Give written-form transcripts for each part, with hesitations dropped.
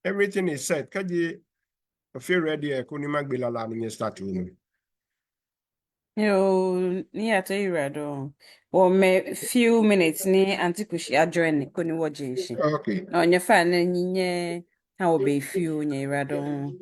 Everything is set. Kaji feel ready kuni magbila la ni start unu. Yo, ni ato irado. Well, me few minutes ni antipushi adjoin kuni wajinshi. Okay. Na onye fa na nyinye ha obe few nye irado.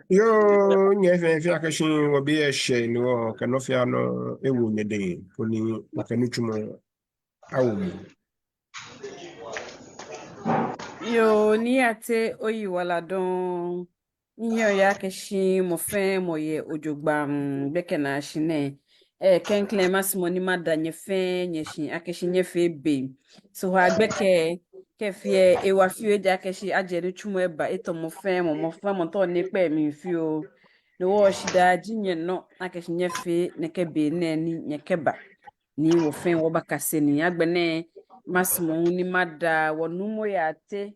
Yo, nye fi akashi wabi eshe ni wo kanofia no ewu nyede koni wakanichumo awumu. Yo, ni ate oyi wala don. Iyo ya keshi mo fe mo ye ojogba beke na shine. Kenkle masimo ni mada nye fe nye shi akeshi nye fe be. So ha gbeke ke fie ewa fie de akeshi ajere chumo eba eto mo fe mo to ne pe mi fio. No wo shida jinye no akeshi nye fe ne ke be ne ni nye keba. Ni wo fe wo bakase ni agbene masimo ni mada wonumo ya te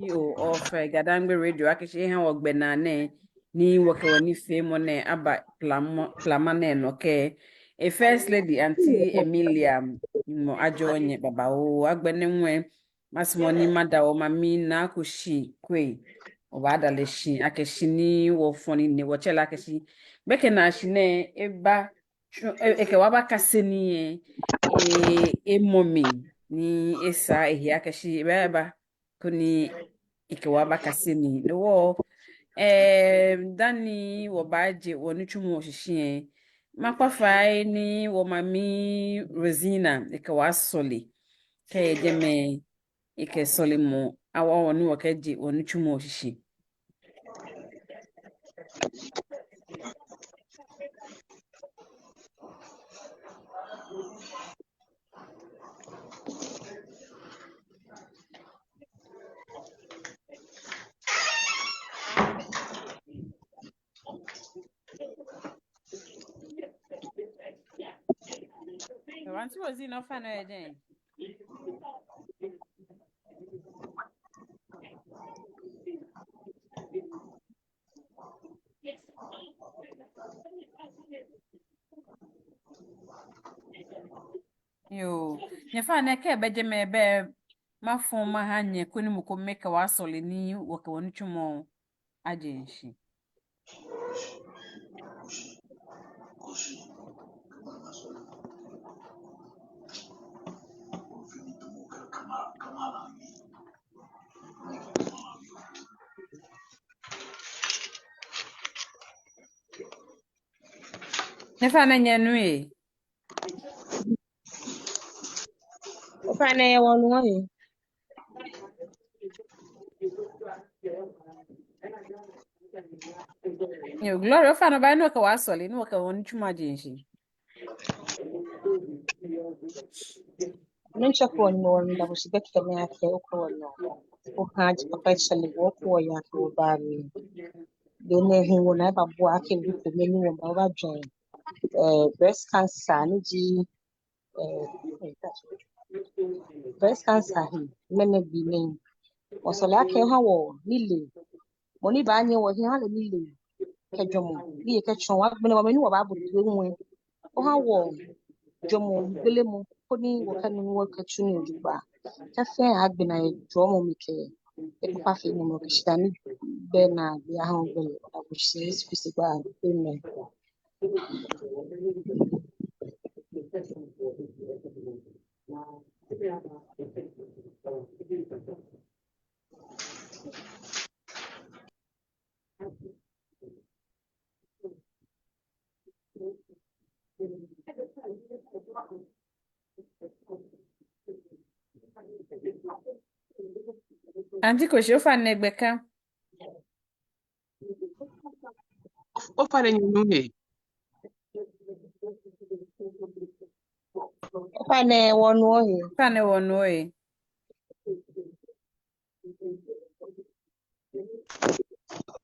yo of Gadangbe Radio akishi ihe ogbenane ni woke woni fe mo ne aba plamane no ke a first lady auntie Emilia mo ajonye baba o agbene nwe masimo ni mada o mami na kushi kwe o bada le shi akeshi ni wo foni ne wo chela akeshi beke na shi ne eba eke waba kaseni momi ni esa ehi akeshi beba kuni ikewaba kaseni no wo dani wo baje wo nuchumu oshishi makwafa ni wo mami Rosina ikewa soli ke jeme ike soli mo awa wonu wo keje wo nuchumu oshishi Once was enough for no again. Yo, nyefa na ke beje me be mafon ma hanye kuni mu ko meka wa sole ni wo ka wonu chumo agency. Nyefa na nyanu e. Fana ya wonu wahi. Yo, Gloria fana ba no ka wa sole ni wo ka wonu chumo agency. Non c'è con non da si becca neanche o con o can't perpetually walk or yak or barry. Then he will never walk in with the many of join. Breast cancer, breast cancer, many be named. Was a lack of how Lily. Money bany or he had a Lily. Kajomo, be a catch on what when I knew about doing. Oh, how warm. Jomo, Willemo, Pony, or can work at you. Cafe had been a drum make a coffee no more Kishani Bernard, the humble, which says physical women. Auntie Koshi, ofa negbeka. Ofa na nyuhe. Pane one way. Ofa ne wono e.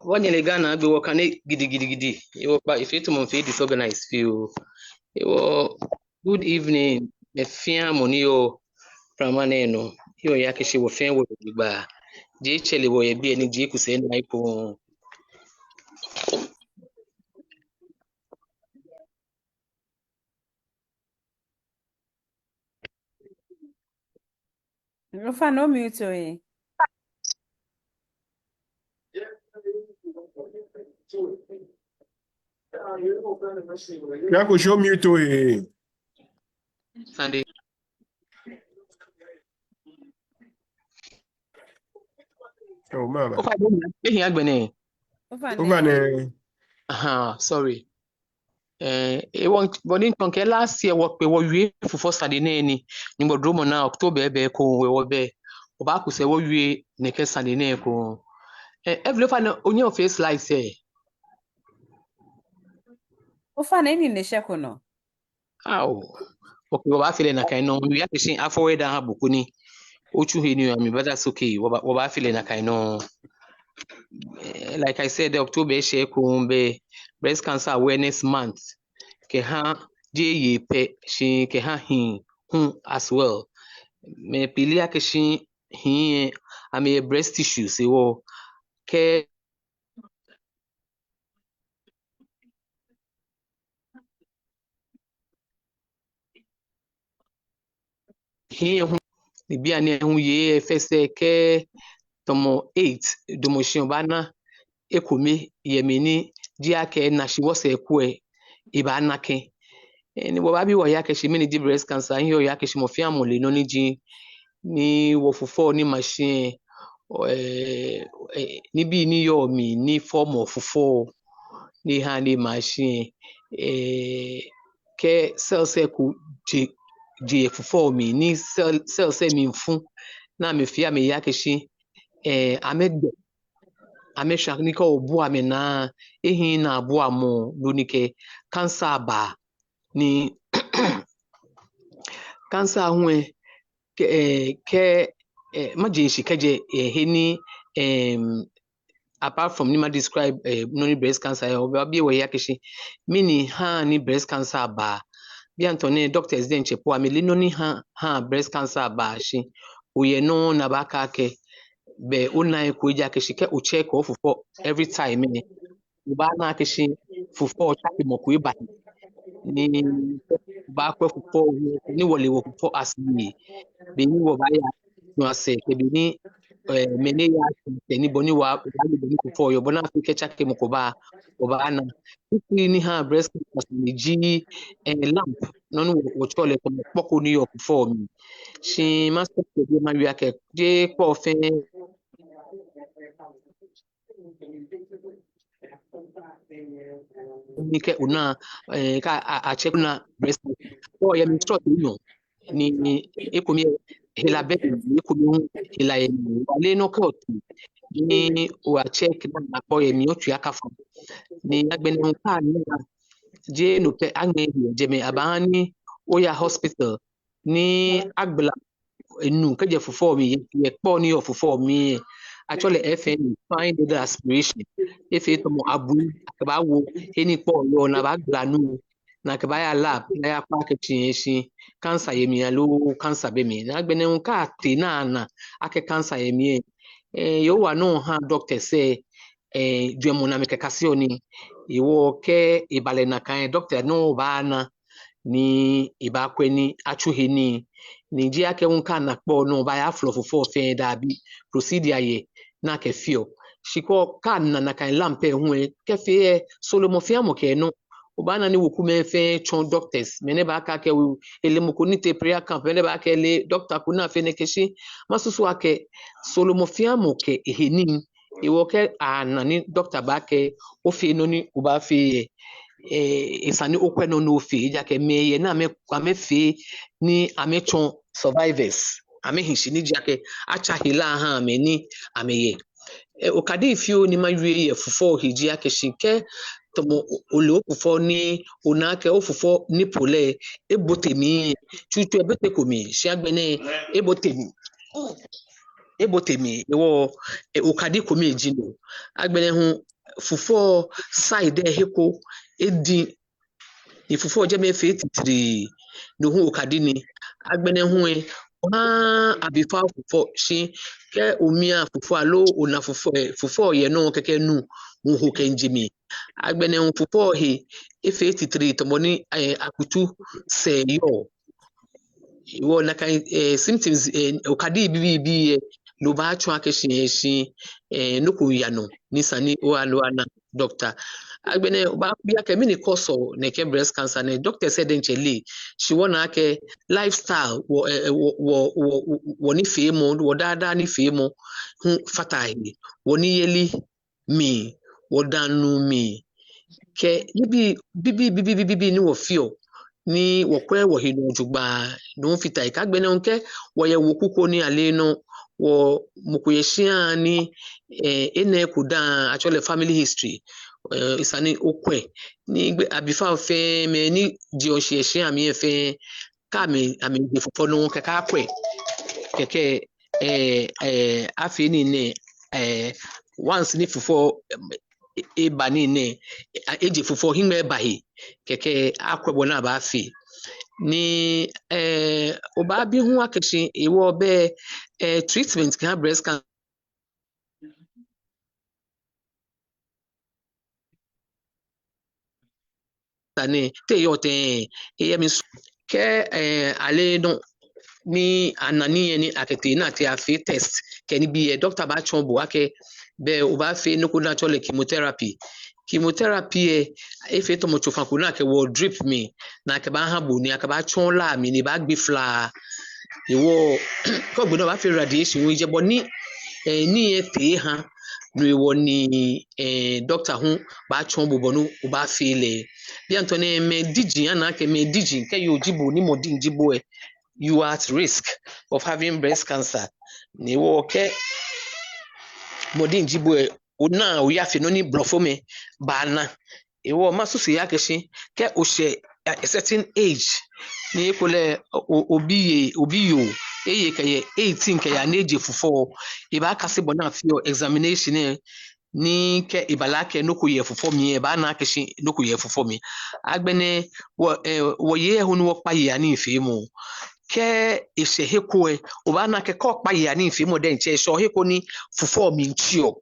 Wanyele Ghana be workane gidi. You but if it mon fit disorganized feel. You good evening. Me fia money o pramane no. Yo yake she wo fen wo gba. Je chele wo ye bi eni je ku se na ipo. Ofa no mute e. Yako show mute e. Sunday. Oh mama. Ofa do na. Ehin agbene. Ofa Over ne. ne. Aha, sorry. E won body tonke last year work pe wo wie fufo Sunday na ni. Ni bodromo na October be ko we wo be. Oba ku se wo wie ne ke Sunday na ko. Every fan onye face like say. Ofa ne ni ne sheko no. Aw. Okay, oba feel na kai no. We yake shin afọwed ha buku ni. Ochu he ni ami, but that's okay. Oba feel na kai no. Like I said, October share kumbe breast cancer awareness month. Ke ha je ye pe shin ke ha hin as well. Me pilia ke shin hin ami breast tissue se wo ke hin hu bia ne hu ye fese ke tomo 8 domotion bana ekomi yemini dia ke na shi wose ekwe iba nake ni bo ba bi wo ya ke shi mini di breast cancer hin yo ya ke shi mo fi amole no ni ji ni wo fufo ni machine ni bi ni yo mi ni form of fufo ni ha ni machine ke cell ku ji fufo mi ni cell mi fun na me fi ame ya ke shi amegbe amesha ni ko obu ame na ehin na abu amo lunike cancer ba ni cancer hwe ke majeshi keje heni apart from nima describe noni breast cancer obi we yakeshi mini ha ni breast cancer ba bi antone doctors den chepo ameli noni ha breast cancer ba shi oye no na ba ka ke be una ko yakeshi ke o check off for every time ni ba na keshi fufo chaki moku ba ni ba kwa fufo ni wole wo fufo asini be ni wo ba ya no ase ke bi ni mene ya ni boni wa bali boni fufo yo bona afike chake mokoba oba na ni ha breast cancer ni ji lamp no no wo chole ko poko ni yo fufo mi shi master ke bi ma wi ake je ko fe ni ke una ka a check na breast so ya mi stress no ni ekomi hela be ni ekomi hela wale no ko ni wa check na ko ye mi otu aka fo ni agbeni nka ni je no pe agbe je me abani oya hospital ni agbala enu kaje fufuo mi ye kpo ni fufuo mi actually FN find the aspiration if it mo abu ba wo eni kpo lo na ba glanu na ke ba ya lab na ya pa ke chin cancer ye mi lo cancer be mi na gbene un ka te na ake cancer ye mi yo wa no ha doctor say duemu na me ke kasioni iwo ke ibale na kan doctor no ba na ni ibakweni achuhi ni ji ake nka na kpo no ba ya flow for fe da bi procedure ye na ke fio shiko kan na kan lampe hu ke fe Solomon fiamo ke no obana ni woku me fe chon doctors mene ba ka ke elemuko ni te prayer camp mene ba ke le doctor kuna fe ne keshi masusu ake Solomon fiamo ke ehinin iwo ke anani doctor ba ke o fe no ni uba fe isani okweno no fe ja ke meye na me kwame fe ni amechon survivors ame hinshini ja ke acha hila ha me ni ameye okade fio ni mawie ye fufo hiji ake shinke tomo olo fufo ni onake ofufo ni pole ebotemi chuchu ebete komi shiagbene ebotemi ewo okade komi ejino agbene hu fufo side heko edi ifufo je me fe titiri no hu okade ni agbene hu abifa fufo shi ke omia fufo alo ona fufo ye no keke nu hu kenjimi agbene hu fufo he efe titiri tomoni akutu se yo wo na kan symptoms okade bibi no ba twa keshi no ko ya no nisani o alo ana doctor agbene ba bia ke mini koso ne ke breast cancer ne doctor said encheli she wanna ke lifestyle wo ni femo wo dada ni femo fatai wo ni yeli mi wo danu mi ke bibi ni wo fio ni wo kwe wo hinu jugba no fitai ka gbene onke wo ye wo kuko ni ale no wo mukuyeshia ni ene kuda actually family history isani okwe ni abifa fe me ni di ohiesie ami efe ka me ami fofo no keka akwe keke afi ni ne once ni fofo eba ni ne eje fofo hinme eba hi keke akwe bona ba afi ni oba bi hu akeshi ewo be treatment ka breast cancer tane te yote mi ke ale no ni anani ni akete na te afi test ke ni bi doctor ba chombo ake be oba fe no ko natural chemotherapy efe to mo chofa ko na ke wo drip me na ke ba ha bo ni ake ba chon la mi ni ba gbe fla iwo ko gbo na ba fe radiation wo je bo ni ni te ha no iwo ni doctor hu ba chon bo no ba fe le bi antone me digi ana ke me digi ke yo jibo ni mo din jibo you are at risk of having breast cancer ni wo ke mo din jibo ona o ya fe no ni blofome ba na ewo masusu ya keshi ke o she a certain age ni kole obi yo eye ke 18 ke ya na eje fufo e ba kase bona fio examination ni ke ibala ke no ko ye fufo mi e ba na keshi no ko ye fufo mi agbene wo ye hu no pa ye ani ife mu ke ise heko o ba na ke ko pa ye ani ife mu den che so heko ni fufo mi ntio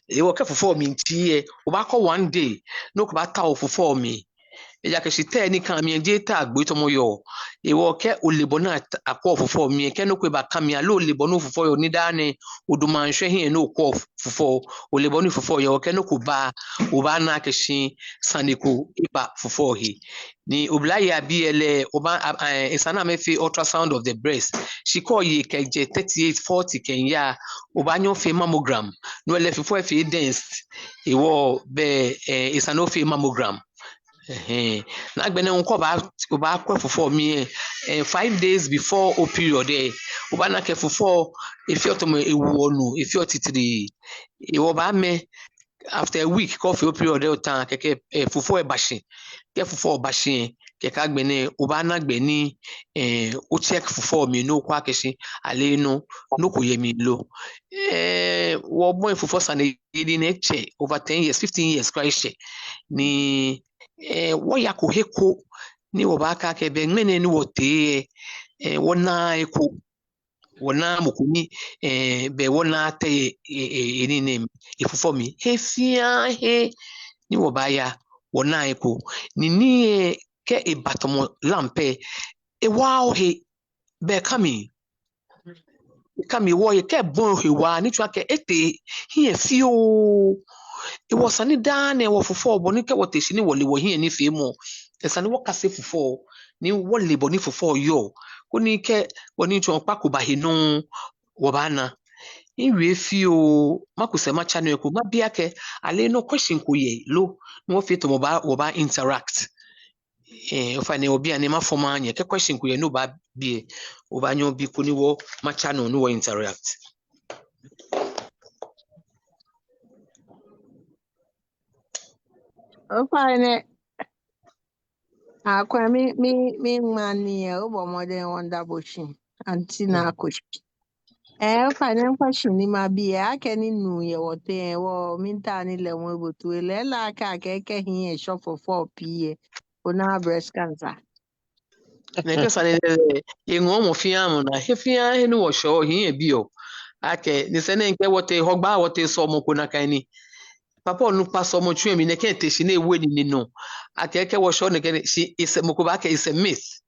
ewo ke fufo mi ntie o ba ko one day no ko ba ta o fufo mi eja ke shite ni kan mi je ta agbo to mo yo ewo ke o lebo na akọ fufo mi ke no ko ba kan mi alo lebo no fufo yo ni dane oduma nhwe hin no ko fufo o lebo ni fufo yo ke no ko ba o ba na ke shin saniko iba fufo hi ni obla ya biele o ba isana me fi ultrasound of the breast she call ye ke je 3840 kenya o ba nyo fi mammogram no le fufo fi dense ewo be isana fi mammogram na gbene nko ba kwa fufo mi 5 days before o period o ba na ke fufo if you to ewu onu if you titiri e wo ba me after a week coffee o period o tan keke fufo e bashi ke fufo bashi keka gbene ubana gbeni o check fufu mi no kwa keshi ale no no koye mi lo wo boy fufu sane yidi na eche over 10 years 15 years kwa eche ni wo ya ko heko ni wo ba ka ke be ngene ni wo te wo na eko wona mukumi be wona te ni name ifufu mi hefia he ni wo ba ya wona eko ni ke ibatomo lampe wow he be kami wo ye ke bon he wa ni twa ke ete he fio e wo sani da na wo fofo bo ni ke wo teshi ni wo le wo he ni fe mo e sani wo kase fofo ni wo le bo ni fofo yo ko ni ke wo ni twa pa ko ba he no wo ba na iwe fio makuse ma channel ko ma bia ke ale no question ko ye lo no fit to wo ba interact ofane obi a ne ma form anya ke question ko ye no ba bie oba nyo bi ko ni wo ma channel no wo interact Fine. Akwa mi mani ubo modern wonder bushing antina kush. Fine question ni ma bi akeni nu ye wote wo minta ni le mo botu ele la ka ke hin shop for 4 ona breast cancer. na ke sane ye ngo mo fia mo na he fia he no wo show he bi o ake ni se ne nke wote hogba wote so mo ko na kan ni papa onu pa so mo twa mi ne ke te shi na ewu ni no ake ke wo show ne ke shi is mo ko ba ke is a myth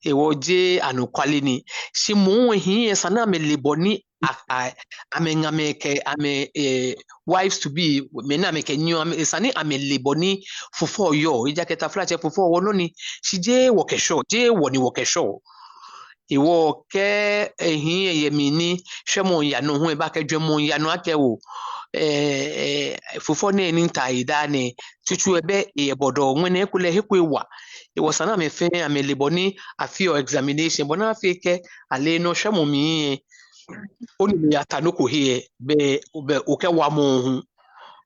ewoje anukwali ni shi mu hi sana me leboni ame wives to be me na me kenyo ame sani ame leboni fufo yo ijaketa flache fufo wono ni shi je wokesho je woni wokesho iwo ke ehin yemini hwemo ya no ho e ba ke dwemo ya no akewo fufo na ni ntai da ne tutu ebe yebodo nwene ekule hekwewa iwo sana me fe ame leboni afio examination bona afike ale no hwemo mi oni ya tanoko here be oke wa mo hu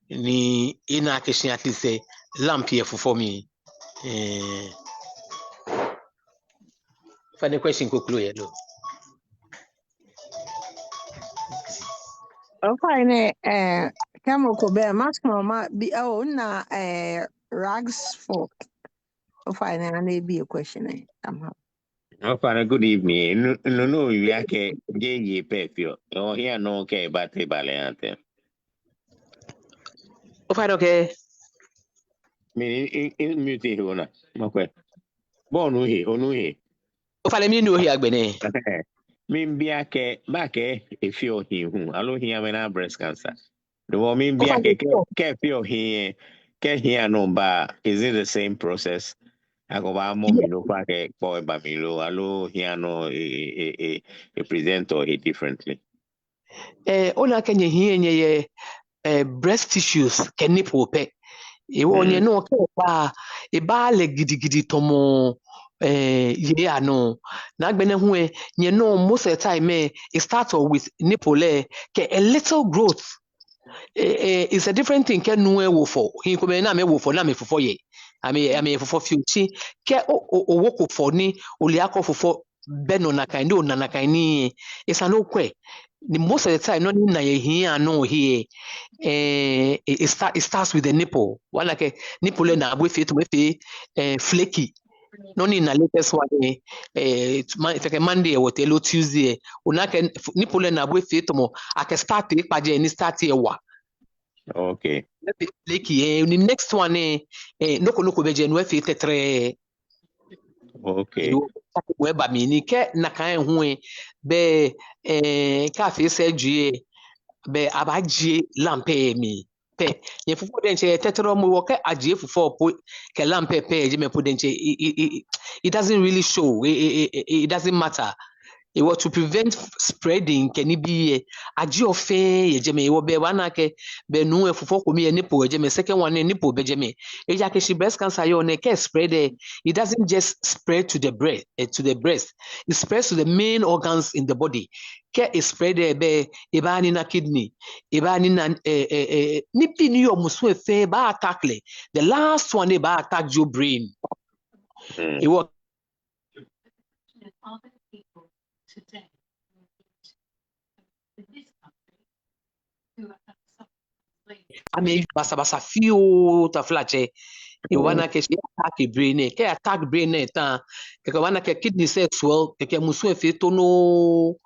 ni ina akeshin at least lamp here fufo mi Final question conclude lo. Fine kama ko be maximum ma bi na rags for fine and be a question somehow. Fine, good evening. No, you are J. Pefio. Oh, here no okay, but the Baleante. Okay. Meaning in muti hona. Okay. Bonu he, onu he. Fale mi no here agbene. Min biake bake if you he who allo here when breast cancer. The woman biake ke feel he ke here no ba is it the same process? Agoba mommy no pake boy bamilo allo here no a present or he differently. Ona kenye hie nye breast tissues ke nipple pe. Iwo nye no ke ba e ba le gidigidi tomo ye ano na gbene hu nye no most of the time it starts with nipple ke a little growth it's a different thing ke nu wo for hin ko be na me wo for na me fofo ye ame fofo fiuchi ke o wo ko for ni oli akofofo beno na kan do na kan ni it's an okwe the most of the time no ni na ye hin no here it starts with the nipple one like nipple na abwe fe to me fe flaky no ni na latest one feke Monday or telo Tuesday unake nipple na abwe fe to mo ake start e paje ni start e wa okay flaky the next one noko beje no fe tetre okay we ba mi ni ke na kan hu be ka fe se due be abagie lampe mi pe ye fufu den che tetro mo wo ke agie fufu po ke lampe pe je me po den che it doesn't really show it doesn't matter it was to prevent spreading can it be agie ofe ye je me wo be wana ke be nu e fufu ko mi ye nipo je me second one nipo be je me e ja ke shi breast cancer yo ne ke spread it doesn't just spread to the breast it spreads to the main organs in the body ke spread be eba ni na kidney eba ni na nipi ni yo musu efe ba attack the last one ba attack your brain Mm. You work. I mean, basa few to flache. You wanna ke attack brain, ke attack brain ta. Ke wanna ke kidney swell, ke musu efe to no.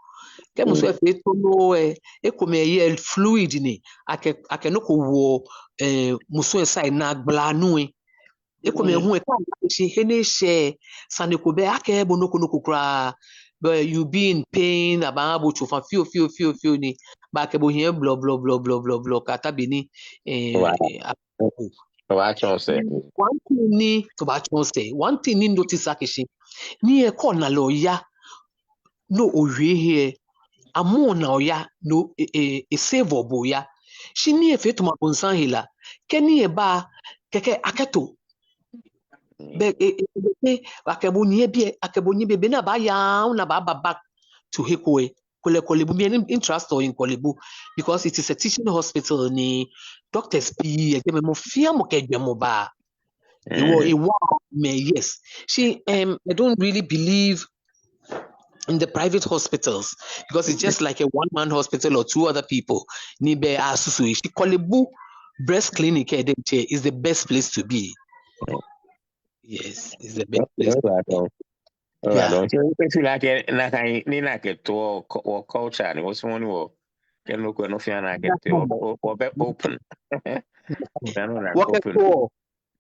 Ke musu efe to no e come ye fluid ni. Ake no ko wo musu inside na gbla nu e. E come hu e ka she hene she sane ko be ake bo no ko kra. But you be in pain about to fa few ni. Ba ke bo here blow kata bini Watch on say. one thing ni to ba chon say one thing ni notice akishi ni e ko na lo ya no owie here amu na oya no e save obo ya shi ni e fe to ma konsan hila ke ni e ba keke aketo be akebo ni be na ba ya na ba back to Hikwe Kolebu be an interest in Kolebu because it is a teaching hospital ni doctors p e mo fia mo ke mo ba yes. She I don't really believe in the private hospitals because it's just like a one-man hospital or two other people. Nibe asusu. She Kolebu breast clinic is the best place to be. Yes, it's the best place. Yeah. Don't you feel like na kai ni na ke to culture ni what's one wo can look no fear na ke to open. Open.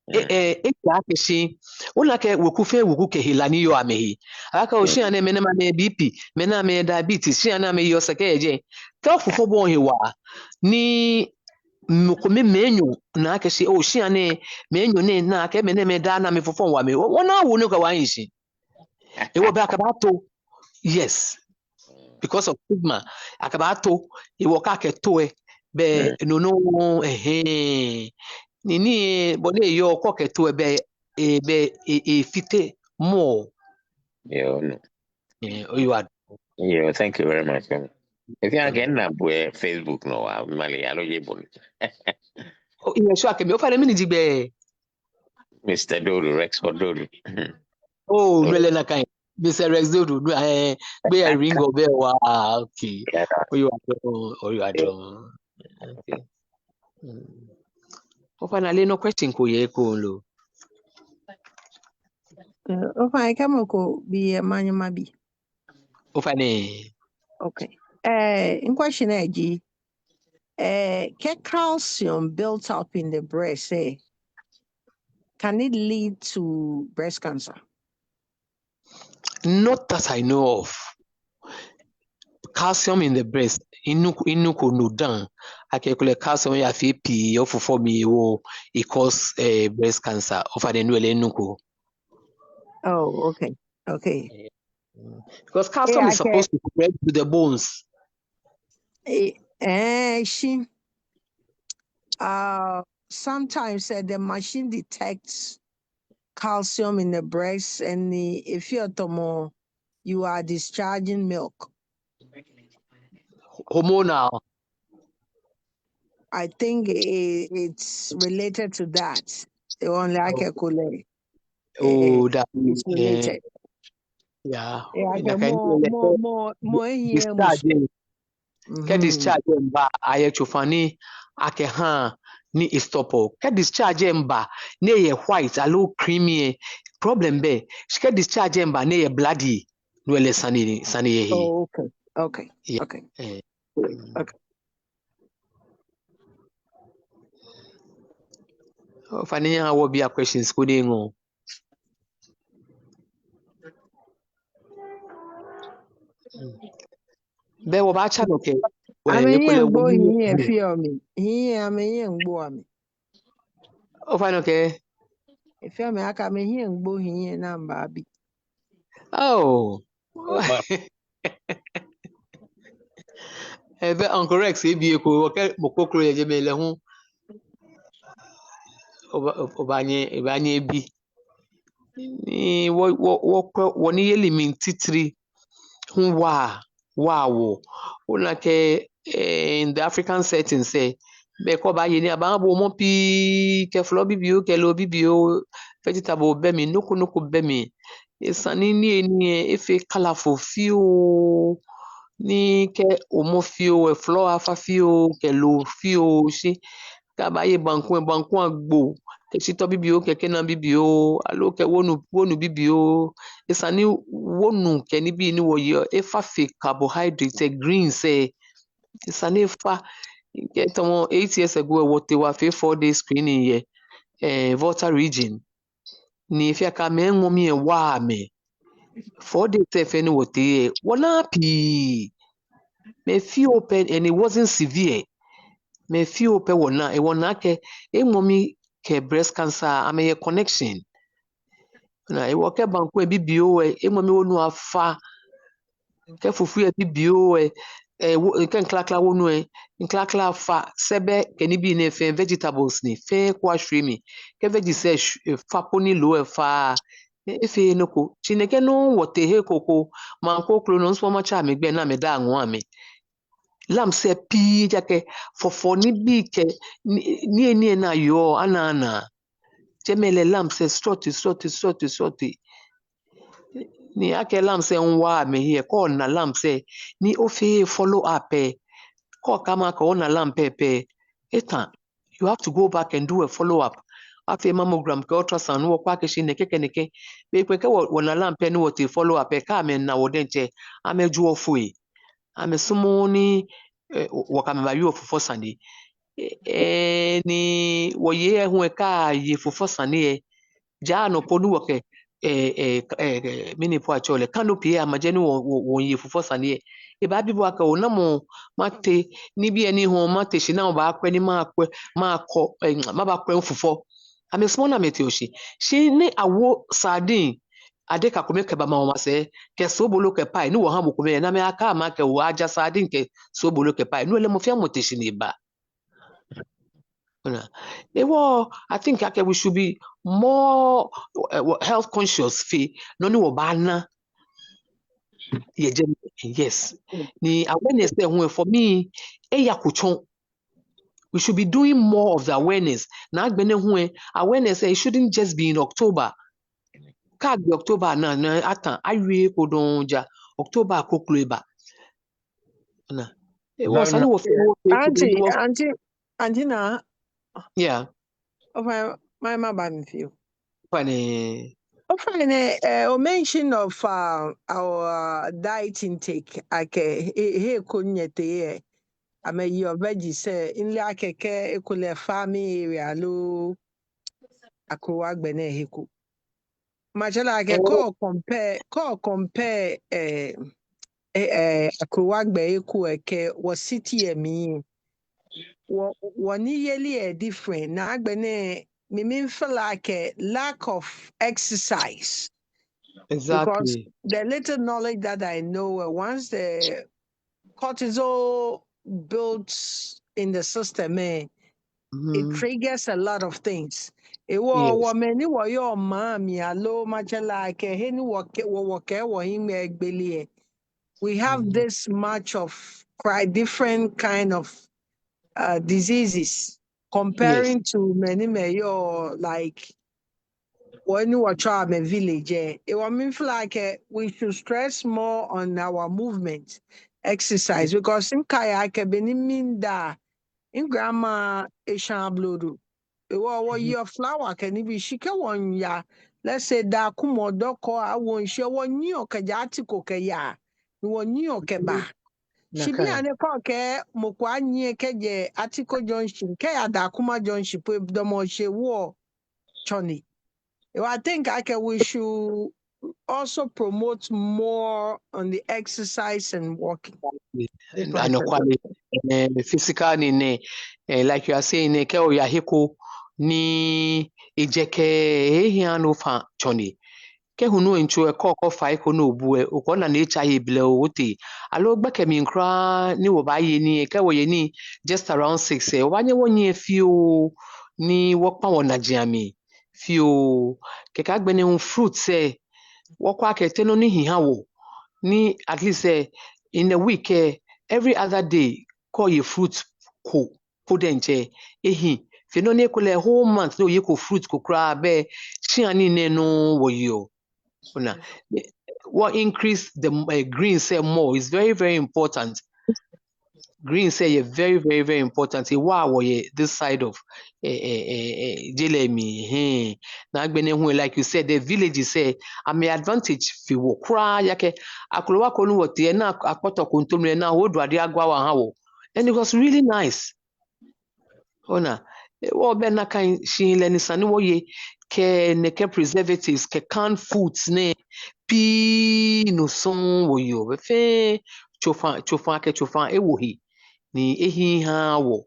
Ekiakeshi unake wuku ke hilani yo amehi aka oshi ane menema me BP mena me diabetes shi ane me yo sekeje ka fufo bo hiwa ni mukome menyu na akeshi oshi ane menyu ne na ake meneme da na me fufo wa me wona wo no ka wan shi e wo ba akabato yes because of stigma akabato e wo ka ke to e be no nini bole yo koke to ebe fite more Yeah, no. You are Yeah, thank you very much. If you are getting up with Facebook no Mali alo yebon. Iya sure ke me ofare mini jigbe Mr. Dodo Rex or Dodo. oh mele na kan Mr. Rex Dodo be a ring of bell wa okay Yeah. you are okay ofana no question ko ye ko lo Ofa kama ko bi manyama bi. ofane Okay. In question eji get calcium built up in the breast, can it lead to breast cancer? not that I know of. Calcium in the breast inuko no down akekule calcium ya fi pi ofofo mi wo it cause breast cancer over the nwele inuko Oh, okay. Okay. because calcium is supposed to spread to the bones. Sometimes the machine detects calcium in the breast, and if you're tomo, you are discharging milk. Hormonal. I think it's related to that. The one like a colleague. Oh, that is related. Yeah. More here. Ke discharge mba aye chufani ake ha ni istopo. Ke discharge mba ne ye white alo creamy problem be. Ke discharge mba ne ye bloody nwele sani ye. Oh, okay. Yeah. Okay. Okay. Fani ya wo bia questions ko de ngo. Be wo ba cha no ke. O fa no ke. If you make a me here ngbo hiye na mba bi. Oh. Ebe Uncle Rex ebi eko mo kokoro ye je me le hu. Obanye ebi. Ni wo ni yeli min titiri hu wa wo. Una ke in the African setting say be ko ba ye ni aba bo mo pi ke flo bibio ke lo bibio vegetable be mi noko be mi esani ni eni efe colorful fio ni ke omo fio e flo afa fio ke lo fio shi ka ba ye banku agbo ke si to bibio ke na bibio alo ke wonu bibio esani wonu ke ni bi ni wo ye efa fe carbohydrate greens esani fa ke tomo 8 years ago what they were 4 days screening ye Volta region ni fi aka me nwomi wa me 4 days fe ni what ye wona pi me feel open and it wasn't severe me feel open wona ke nwomi ke breast cancer ameye connection na e wo ke banku e bibio nwomi wonu afa ke fufu e bibio ke nkla wonu nkla fa sebe ke ni bi ne fe vegetables ni fe kwa shwimi ke veggie fa poni lo fa efe no ko chineke no wote he koko manko klo no so ma cha me gbe na me da anwo ame lam se pi jake fofo ni bi ke ni na yo anana chemele lam se sorti ni ake lam se nwa me here ko na lam se ni ofe follow up ko kama ko na lam pepe eta you have to go back and do a follow up after mammogram ke ultrasound wo kwa ke shi neke be pe ke wo na lam pe ni wo te follow up ka me na wo denche ameju ofu ame sumo ni wo ka me ba yu ofu sani ni wo ye hu ka ye fufu sani ja no ponu wo ke mini po achole canopy amajeni wo ye fufu sani e ba bibo aka ona mo mate ni bi eni ho mate shi na ba akwe ni ma ko ma ba kwen fufu ame small na mete oshi shi ni awo sardine ade ka kome ke ba ma ma se ke so bolo ke pai ni wo ha mo kome na me aka ma ke wo aja sardine ke so bolo ke pai no le mo fia mo te shi ni ba I think we should be more health conscious fee no ni wo ba na ye yes ni awareness there for me ya kuchon we should be doing more of the awareness na agbene hu awareness it shouldn't just be in October ka be October na atan awie kodonja October kokloeba na it was ani wo Auntie na yeah my mama feel funny okay, a mention of our diet intake. Okay, here kunyete. I mean, your veggie say in like a ekule farming area lo akuwa gbene heku. Machala ke ko compare akuwa gbe eku eke was city emi. Wani yeli different na agbene me feel like a lack of exercise. Because exactly the little knowledge that I know, once the cortisol builds in the system, it triggers a lot of things. It was yes woman, it was your mommy, hello, much like a hen we have this much of different kind of diseases comparing to many mayor like when you watch our village, it will feel like we should stress more on our movement, exercise, because in kayak, mean that in grandma, a shamblodu. Your flower can be shika one ya. Let's say da kumo doko, I won't show one new kajati kokaya. You want new keba. She be an epoke, mokwa nye keje, atiko junction, kaya da kuma junction, put the more she war, choni. I think we should also promote more on the exercise and walking. and quality physical ni like you are saying ke o ya heko ni ejeke ehia no fa choni ke hunu encho e ko fa iko no obu e ko na echa ye bile o wote alo gba ke mi nkra ni wo ba ye ni ke wo ye ni just around 6 e wa nye wonye fi o ni wo pa won na jiami fi o ke ka gbe ni fruit se wo kwa ke teno ni hiha wo ni at least in a week every other day call your fruit cool podenche ehi fe no ne kole whole month no ye ko fruit ko kra be chiani ne no wo yo una what increase the green say more is very very important. Green say very very very important. Wow, this side of Jelemi. Na agbene hu like you said, the village say am advantage fi wo kra yake akolowa konu wote na akpoto kontomre na wodu ade agwa wa ha wo. And it was really nice. Ona wo be na kan shin le ni sane wo ye ke ne ke preservatives ke canned foods ne pi no son wo yo be fe chofa e wo hi ni ehi ha wo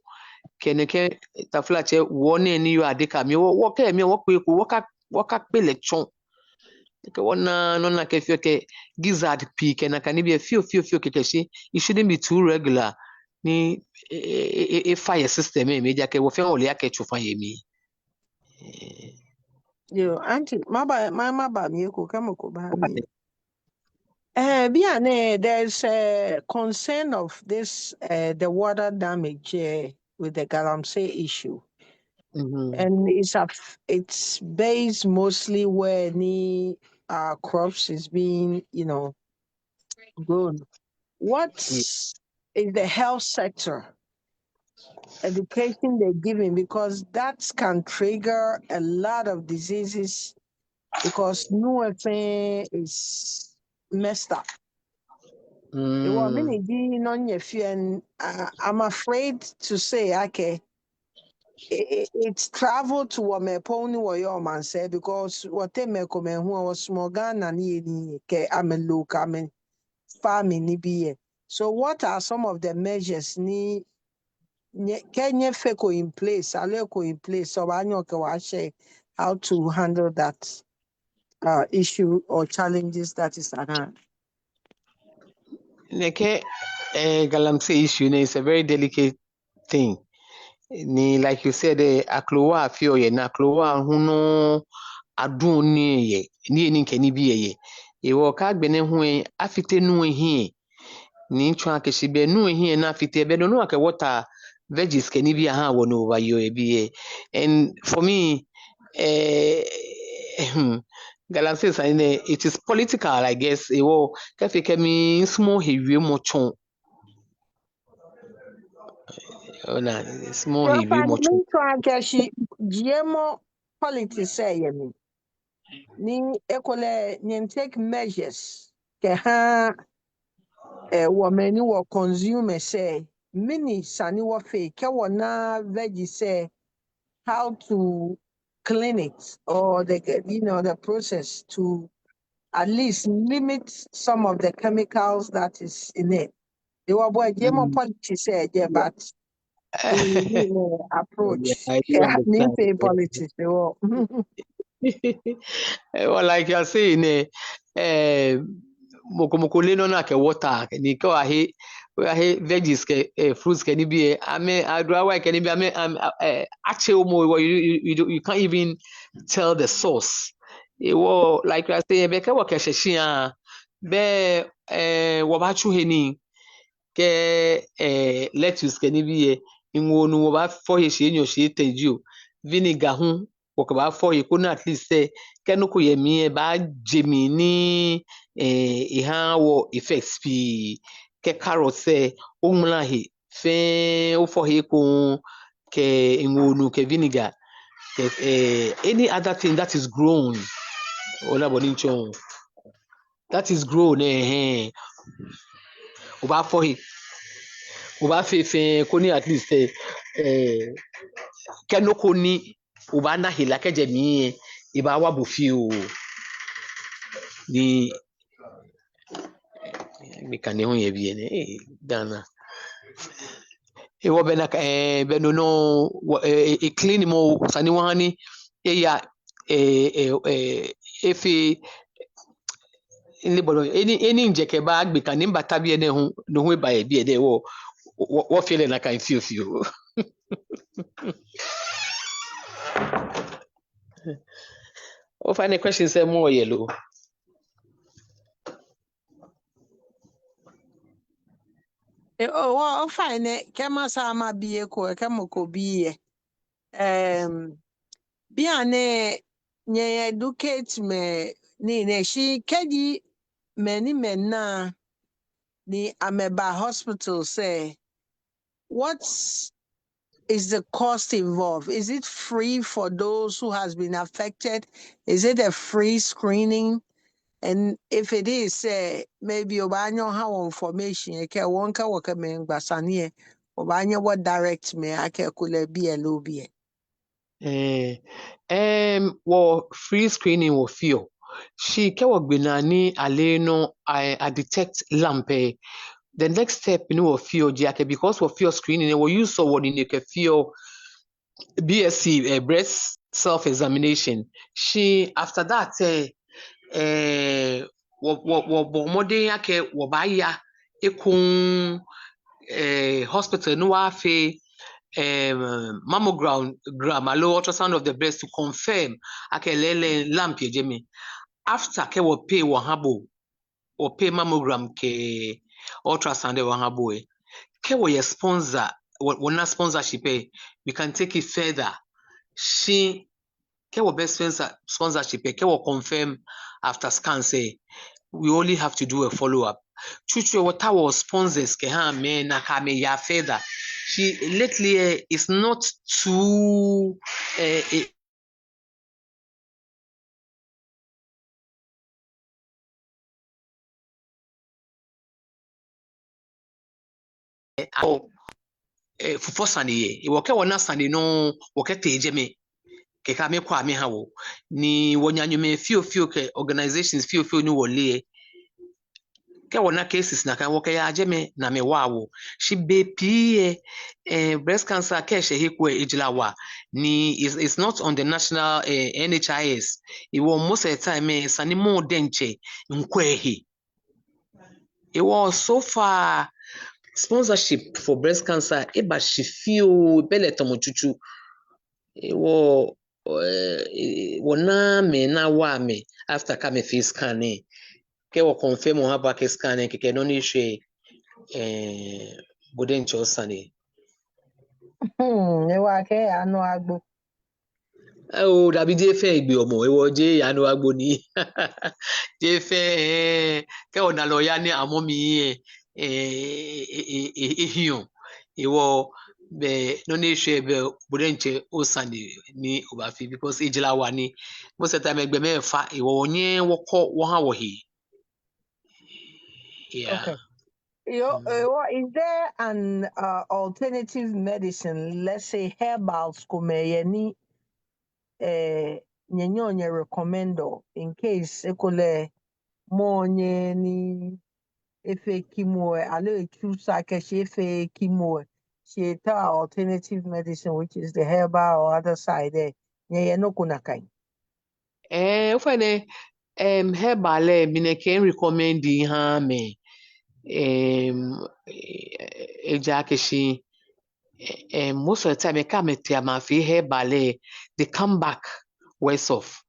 keneke tafla che wone ni yo adeka mi wo ke mi wo pe ko wo ka pe le chon ke wona no na ke fio ke gizzard pi ke na kan bi fio ke shi it shouldn't be too regular ni fire system me ja ke wo fe ole ake chofa ye mi Yo, auntie, maba mi ko kama ko ba mi. Biane, there's a concern of this the water damage with the Galamsey issue. And it's based mostly where any crops is being, grown. What's in the health sector education they're giving, because that can trigger a lot of diseases because new thing is messed up. And I'm afraid to say, okay, it's traveled to what me pony what your man said, because what they make come who was small gun and I'm a look, I mean farming ni. So what are some of the measures ni Kenya feko in place, aleko in place, so I know how to handle that issue or challenges that is at hand. Neke Galamsey issue is a very delicate thing. Ni like you said, aklowa afio ye na aklowa huno adun ni ye ni nkeni bi ye. Ewo ka gbene hu afite nu hi ni twa keshibe nu hi na afite be no aka water veggies keni bi ha wo no wa yo e bi. And for me Galamsey saying it is political, I guess. Ewo ka fe kemi small hewie mo chon. Ona small hewie mo chon. GMO politics say me. Ni ekole ni take measures ke ha woman ni consumer say mini sani wo fe ke na veggie say how to clean it or the process to at least limit some of the chemicals that is in it. They were boy GMO politics say but approach. I do understand. Politics. They were. Well, like you're saying, moko le no na ke water ni ko ahe veggies ke fruits ke ni bi ame adwa ke ni bi ame ache omo you can't even tell the source. Ewo like you are saying be ke wo ke hyehyia be wo ba chu he ni ke lettuce ke ni bi inwo nu wo ba fo he hye nyo hye tenju vinegar ho wo ko ba fo he ko na at least say kenoko ye mi ba jemi ni ha wo effects pi ke carrot say umla he fe o fo he ko ke ngonu ke vinegar ke any other thing that is grown ola bonincho that is grown o ba fo he o ba fe ko ni at least kenoko ni o ba na he la ke jemi e ba wa bo fi o ni mikane ho ye bi ne dana e wo bena be no e clean mo sani wani e ya efi ni bodo eni njeke ba agbe kan nimba tabi ene ho no ho ba ye bi ene wo feel na kan fio o find question say more yellow. Oh, fine. Kema sama biye ko kemo ko biye. Biane nye educate me ni she kedi many men na ni ameba hospital say what is the cost involved? Is it free for those who has been affected? Is it a free screening? And if it is, maybe obanyo how information eke wonka waka me ngbasanie obanyo what direct me ake kule be a lobby. Well, free screening will feel. She kewa gbenani aleno I detect lampe. The next step will feel jake because we feel screening will use so what in the feel BSc breast self-examination. She after that wo modern yake wo baya ekun hospital no afe mammogram alo ultrasound of the breast to confirm akelele lamp jemi after ke wo pay wo habo wo pay mammogram ke ultrasound wo habo ke wo ye sponsor wo na sponsorship we can take it further she ke wo best sponsorship ke wo confirm after scan say we only have to do a follow-up. Chuchu what our sponsors ke ha me na ka me ya further. She lately is not too fufo sane ye. Wo ke wona sane no wo ke teje me ke ka me kwa me ha wo. Ni wonyanwume fio ke organizations fio ni wole ke wona cases na kan wo ke ya me na me wawo she be pie breast cancer ke she hekwe ejilawa ni is not on the national NHIS it was most of the time sani mo denche nkwehi it was so far sponsorship for breast cancer eba she feel bele tomochuchu it was wona me na wa me after come face scan ke wo confirm ha back scan ke no ni hwe boden chosane Ewa ke ano agbo. o dabi je fe igbe omo ewo je anu agbo ni je fe ke ona lo ya ni amo mi ehion ewo be no ni hwe be boden che osane ni obafi because ejila wa ni most of the time egbe mefa ewo onye wo ha wo hi yeah. Okay. Is there an alternative medicine, let's say herbals, kumeyeni nyenye recommendo in case ekole monye ni efe chemo alo chusa keshe efe chemo she ta alternative medicine which is the herbal or other side there nyenye no kunakai. Ufene herbal mi ne can recommend ha me eja keshi most of the time ka me tia ma fi herbal they come back worse off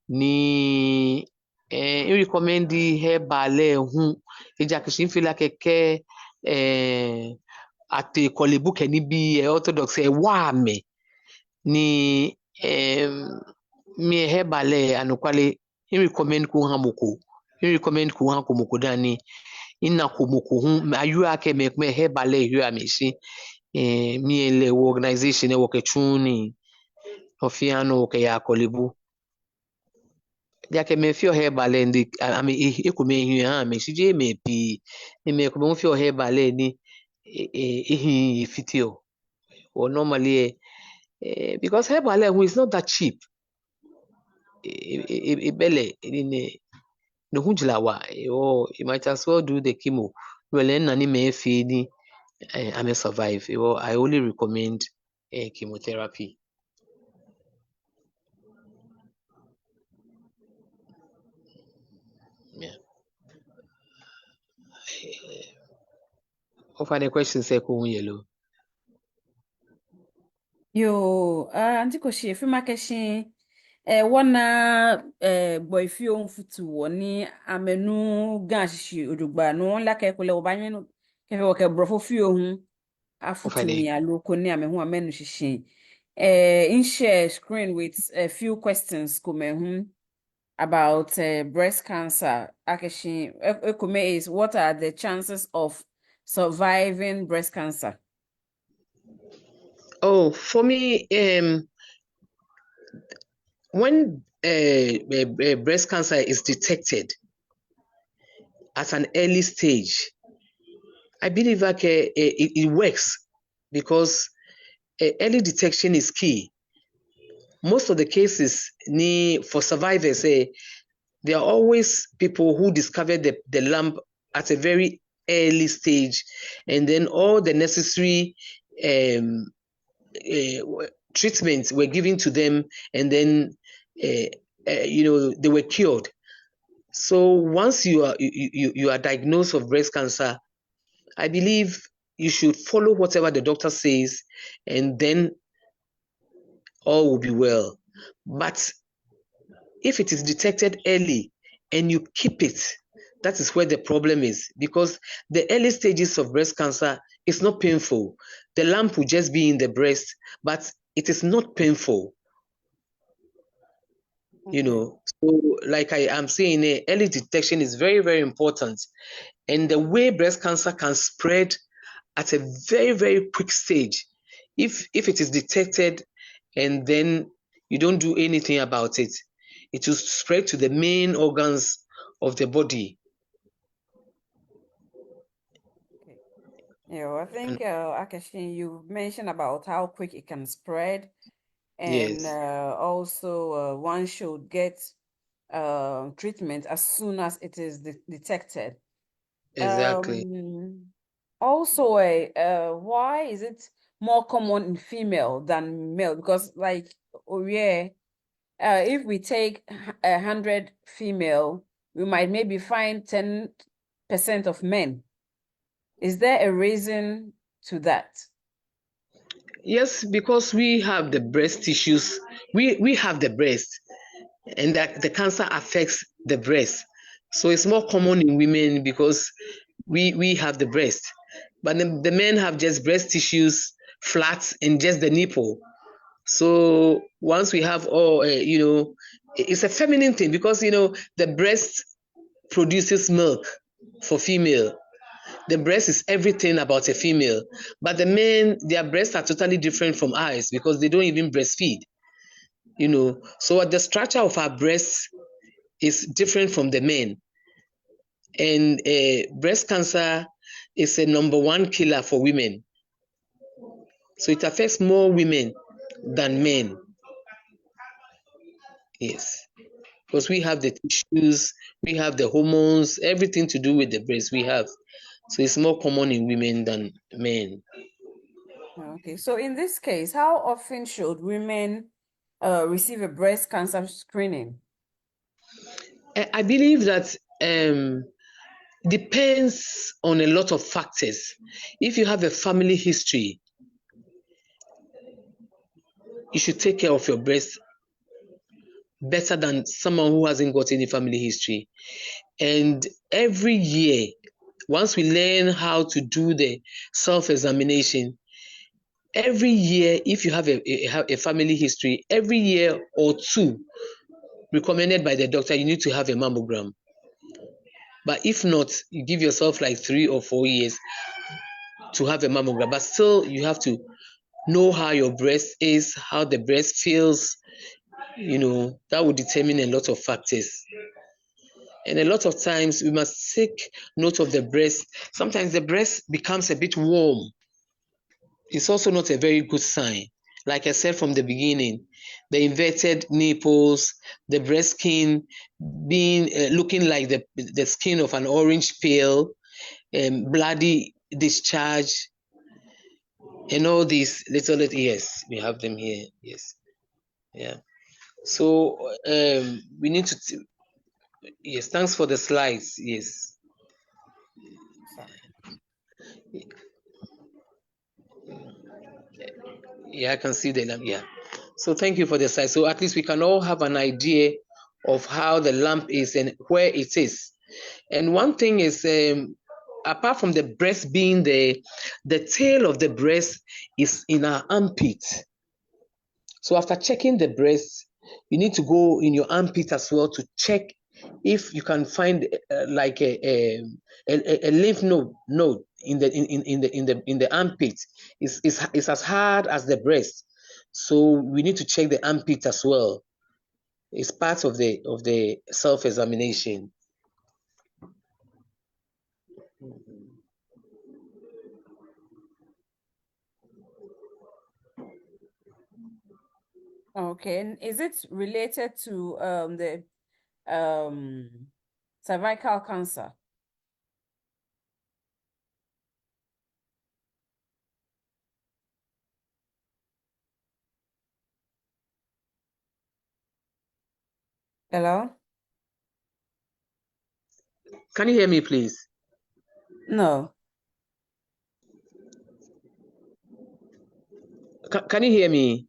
ni recommend herbal hu eja keshi fi la keke ate kolebu ke ni bi orthodox wa me ni mi herbal anukwale he recommend ku ha moko he recommend ku ha komoko dani ina komoko hu ayu ake me herbal yu amesi mi ele organization e woke chuni ofiano ke ya kolebu yake me fio herbal ndi ami ekume hu ha me sije me pi me ko mo fio herbal ni fitio or normally because herbal is not that cheap ibele ni no hunjlawa you might as well do the chemo well na ni me fi ni I may survive I only recommend chemotherapy yeah of any questions say ko yellow Yo, anti Koshi, if you make a wana boyfio mfutu woni amenu ganshi ojugba no la ke kule obanye no Kefe wake brofo fio hu Ofade. afutumi aloko ne ame hu amenu hihye. In share screen with a few questions kume about breast cancer. Akeshi ekume is what are the chances of surviving breast cancer? Oh, for me, when breast cancer is detected at an early stage, I believe that it works because early detection is key. Most of the cases for survivors, there are always people who discover the lump at a very early stage, and then all the necessary treatments were given to them, and then they were cured. So once you are diagnosed with breast cancer, I believe you should follow whatever the doctor says, and then all will be well. But if it is detected early and you keep it, that is where the problem is, because the early stages of breast cancer is not painful. The lump will just be in the breast, but it is not painful. Okay. You know, so like I am saying, early detection is very, very important. And the way breast cancer can spread at a very, very quick stage, if it is detected and then you don't do anything about it, it will spread to the main organs of the body. Okay. Yeah, well, I think Akeshi, you mentioned about how quick it can spread, and Yes, also one should get treatment as soon as it is detected. exactly. Also, why is it more common in female than male? Because like, oh yeah, if we take 100 female, we might maybe find 10% of men. Is there a reason to that? Yes, because we have the breast tissues, we have the breast, and that the cancer affects the breast. So it's more common in women because we have the breast, but the men have just breast tissues, flat, and just the nipple. So once we have all, it's a feminine thing because the breast produces milk for female. The breast is everything about a female, but the men, their breasts are totally different from ours because they don't even breastfeed. So the structure of our breasts is different from the men, and breast cancer is a #1 killer for women. So it affects more women than men. Yes, because we have the tissues, we have the hormones, everything to do with the breast we have. So it's more common in women than men. Okay, so in this case, how often should women receive a breast cancer screening? I believe that depends on a lot of factors. If you have a family history, you should take care of your breast better than someone who hasn't got any family history. And every year, once we learn how to do the self-examination, every year, if you have a family history, every year or two, recommended by the doctor, you need to have a mammogram. But if not, you give yourself like 3 or 4 years to have a mammogram. But still, you have to know how your breast is, how the breast feels. That will determine a lot of factors. And a lot of times we must take note of the breast. Sometimes the breast becomes a bit warm. It's also not a very good sign. Like I said from the beginning, the inverted nipples, the breast skin being looking like the skin of an orange peel, bloody discharge, and all these little, yes, we have them here. Yes, yeah. So we need to, yes, thanks for the slides. Yes. Yeah, I can see the lamp. Yeah. So thank you for the slide. So at least we can all have an idea of how the lamp is and where it is. And one thing is, apart from the breast being there, the tail of the breast is in our armpit. So after checking the breast, you need to go in your armpit as well to check if you can find like a lymph node in the armpit. It's as hard as the breast. So we need to check the armpit as well. It's part of the self-examination. Okay, and is it related to the cervical cancer? Hello? Can you hear me, please? No. Can you hear me?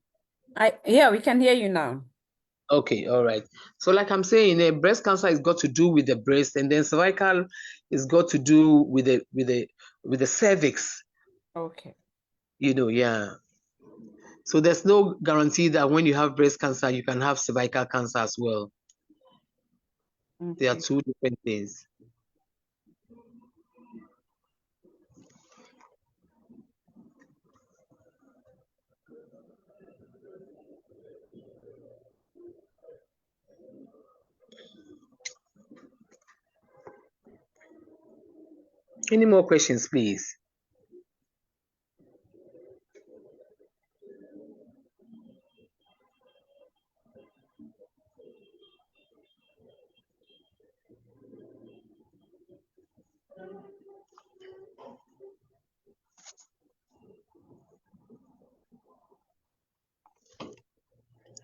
Yeah, we can hear you now. Okay, all right. So like I'm saying, breast cancer is got to do with the breast, and then cervical is got to do with the cervix. Okay. You know, yeah. So there's no guarantee that when you have breast cancer, you can have cervical cancer as well. Okay. They are two different things. Any more questions, please?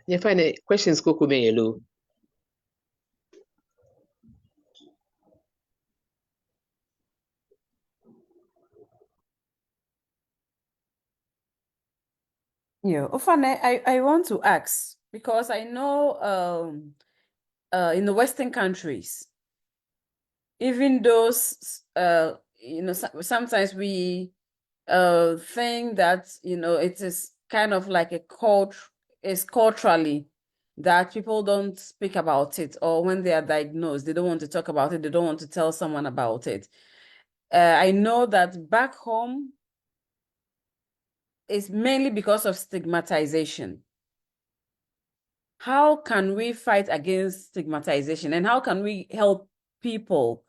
You find questions, Coco Yellow. Yeah, Ofane, I want to ask because I know in the Western countries, even those sometimes we think that it is kind of like it's culturally that people don't speak about it, or when they are diagnosed, they don't want to talk about it, they don't want to tell someone about it. I know that back home, it's mainly because of stigmatization. How can we fight against stigmatization, and how can we help people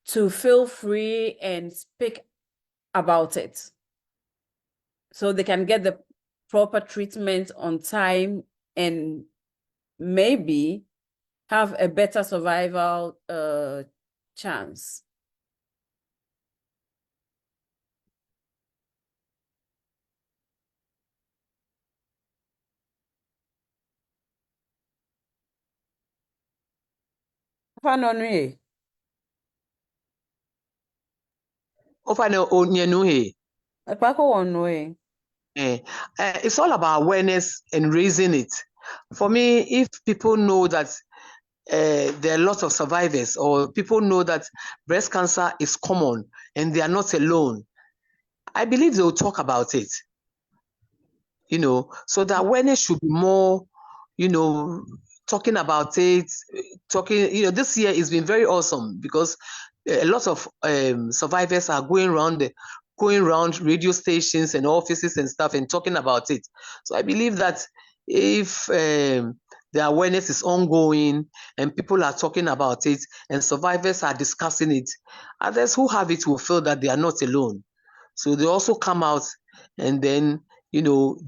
to feel free and speak about it so they can get the proper treatment on time and maybe have a better survival chance? It's all about awareness and raising it. For me, if people know that there are lots of survivors, or people know that breast cancer is common and they are not alone, I believe they will talk about it. So the awareness should be more, talking about it, this year has been very awesome because a lot of survivors are going around radio stations and offices and stuff and talking about it. So I believe that if the awareness is ongoing and people are talking about it and survivors are discussing it, others who have it will feel that they are not alone. So they also come out and then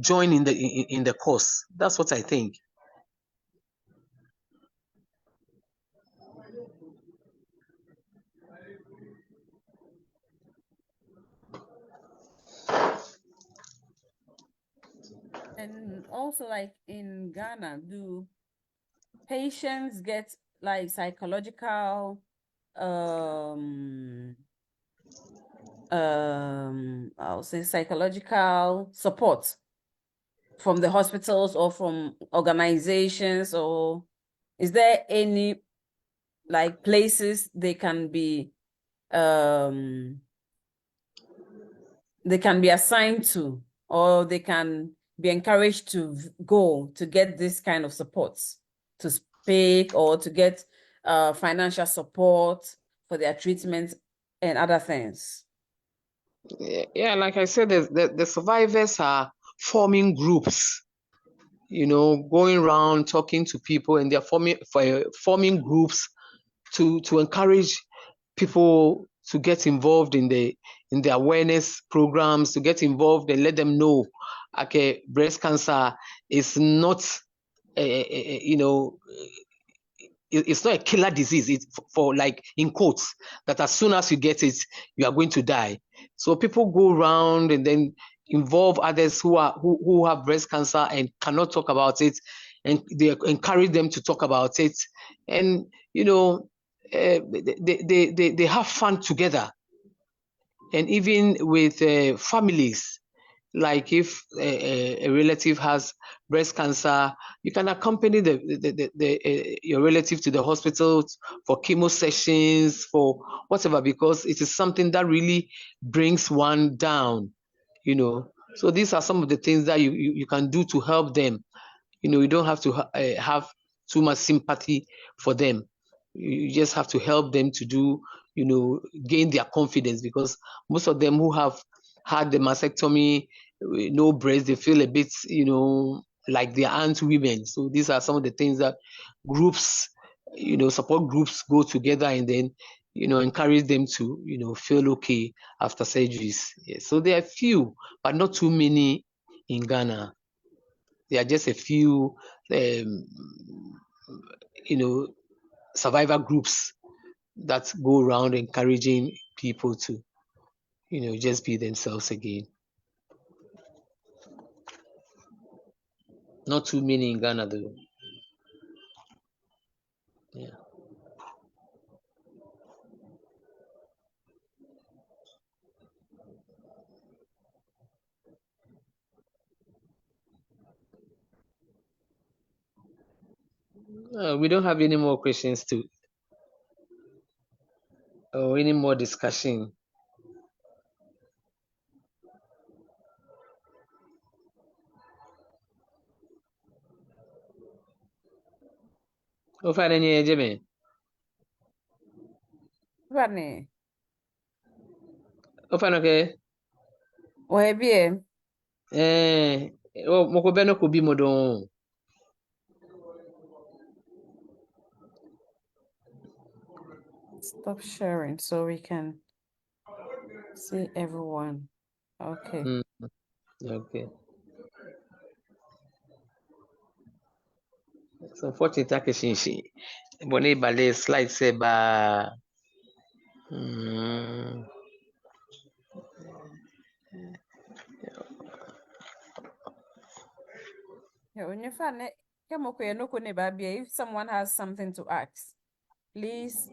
join in the cause. That's what I think. And also, like in Ghana, do patients get like psychological I'll say psychological support from the hospitals or from organizations, or is there any like places they can be they can be assigned to, or they can be encouraged to go to get this kind of support, to speak or to get financial support for their treatment and other things? Yeah, like I said, the survivors are forming groups, going around talking to people, and they're forming groups to encourage people to get involved in the awareness programs, to get involved and let them know, okay, breast cancer is not, it's not a killer disease. It's for like in quotes that as soon as you get it, you are going to die. So people go around and then involve others who have breast cancer and cannot talk about it, and they encourage them to talk about it, and they have fun together, and even with families. Like if a relative has breast cancer, you can accompany your relative to the hospital for chemo sessions, for whatever, because it is something that really brings one down, So these are some of the things that you can do to help them. You don't have to have too much sympathy for them. You just have to help them to do, gain their confidence, because most of them who have had the mastectomy, no breast, they feel a bit, like they aren't women. So these are some of the things that groups, support groups go together and then, encourage them to, feel okay after surgeries. Yeah. So there are few, but not too many in Ghana. There are just a few, survivor groups that go around encouraging people to, just be themselves again. Not too many in Ghana though. Yeah. We don't have any more questions or any more discussion. Ofa na nye jeme. Rani, Ofa no ke. Ohebie, Moko beno ko bi modon. stop sharing so we can see everyone. Okay. Okay. So fortunate take shinshi. Bone bale slide se ba. Yeah, when you find it, if someone has something to ask, please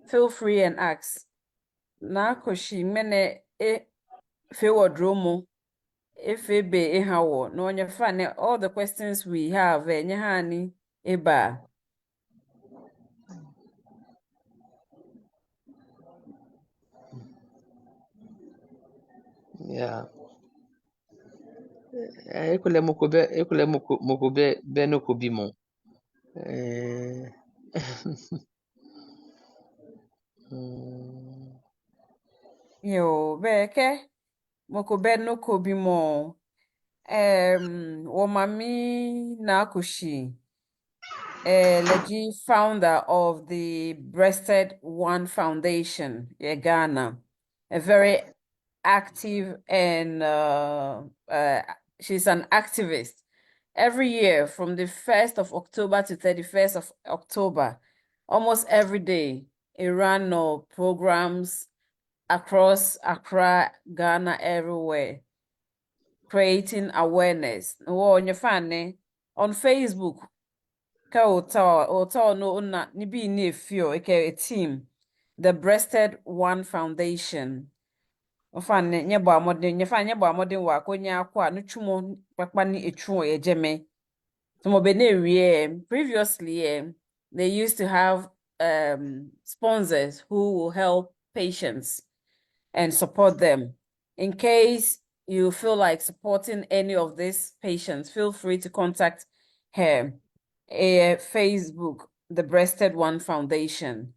feel free and ask. Na koshi mene fe wodromo if be hawo no onye fan all the questions we have nye hani eba. Yeah. Ekule moko be no ko bi mo. Yo beke moko no kobimo womami na koshi Leji, founder of the Breasted One Foundation, Ghana, a very active and she's an activist. Every year, from the 1st of October to 31st of October, almost every day, a run of programs across Accra, Ghana, everywhere, creating awareness. On Facebook, no na nibi ni fio a team, the Breasted One Foundation. Ofan nye bo amodin nye fa nye bo amodin wa konya akwa no twumo papa ni etwu ejeme. So mo be na ewie previously they used to have sponsors who will help patients and support them In case you feel like supporting any of these patients, feel free to contact her. Facebook, the Breasted One Foundation.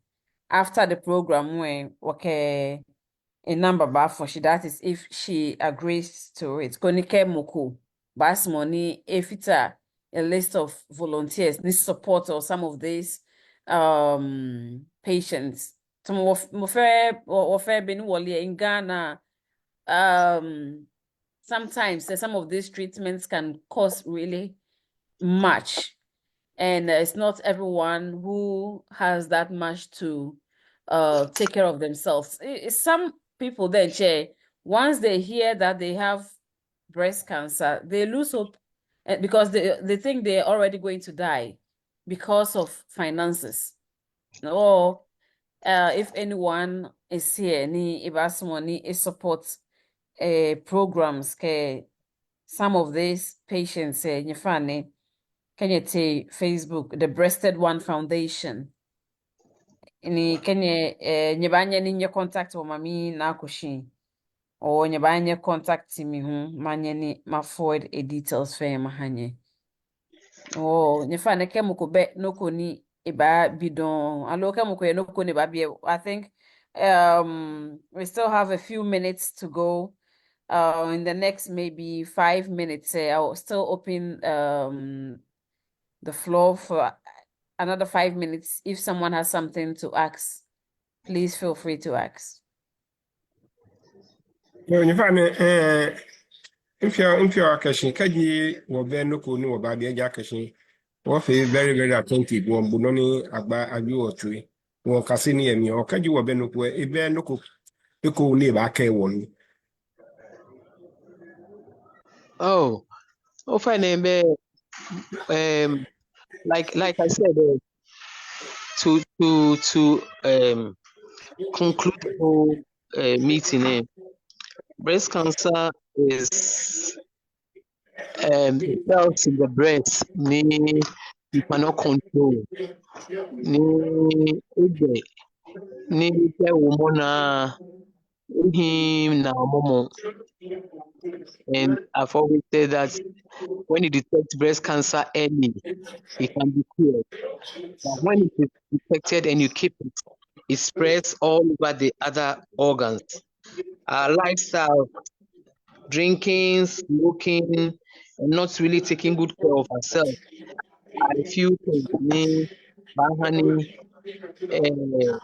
After the program, when okay, a number bar for she, that is if she agrees to it. Konike Moko, Bas money, if it's a list of volunteers, need support or some of these patients. Some of been in Ghana. Sometimes some of these treatments can cost really much, and it's not everyone who has that much to take care of themselves. Some people then, once they hear that they have breast cancer, they lose hope because they think they're already going to die because of finances. Or if anyone is here, ni ibas money is support programs, some of these patients, nyefane, can you say Facebook, the Breasted One Foundation? Ni kenye nyebanye ni nye contact wa mami na kushi o nyebanye contact mi hu manye ni ma forward details fe mahanye o nyefa ne kemuko be noko ni eba bidon alo kemuko ye noko ni ba bie. I think we still have a few minutes to go. In the next maybe 5 minutes, I'll still open the floor for another 5 minutes. If someone has something to ask, please feel free to ask. In fact, if you're catching, Kaji will be no kunu or baby jacking. What very, very attentive, one bunoni agba aju or tree. One Cassini and me, or Kaji will be no way, a bear no cook. You could live back a one. Oh, fine, like I said, to conclude the whole meeting, breast cancer is cells in the breast you cannot control. And I've always said that when you detect breast cancer early, it can be cured. But when it is detected and you keep it, it spreads all over the other organs. Our lifestyle, drinking, smoking, and not really taking good care of ourselves are a few things. Honey, the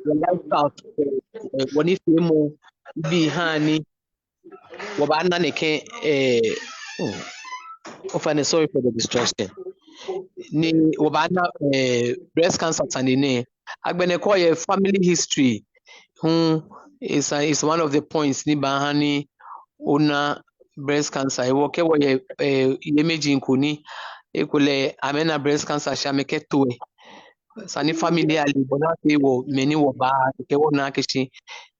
lifestyle, when if you be honey, sorry for the distraction. Ni wabana breast cancer tanine agbeneko family history is one of the points ni bahani una breast cancer e woke wo yemeji nkuni ekule amena breast cancer shameke towe sani family ali bona pe wo many wo ba ke wo na kishi.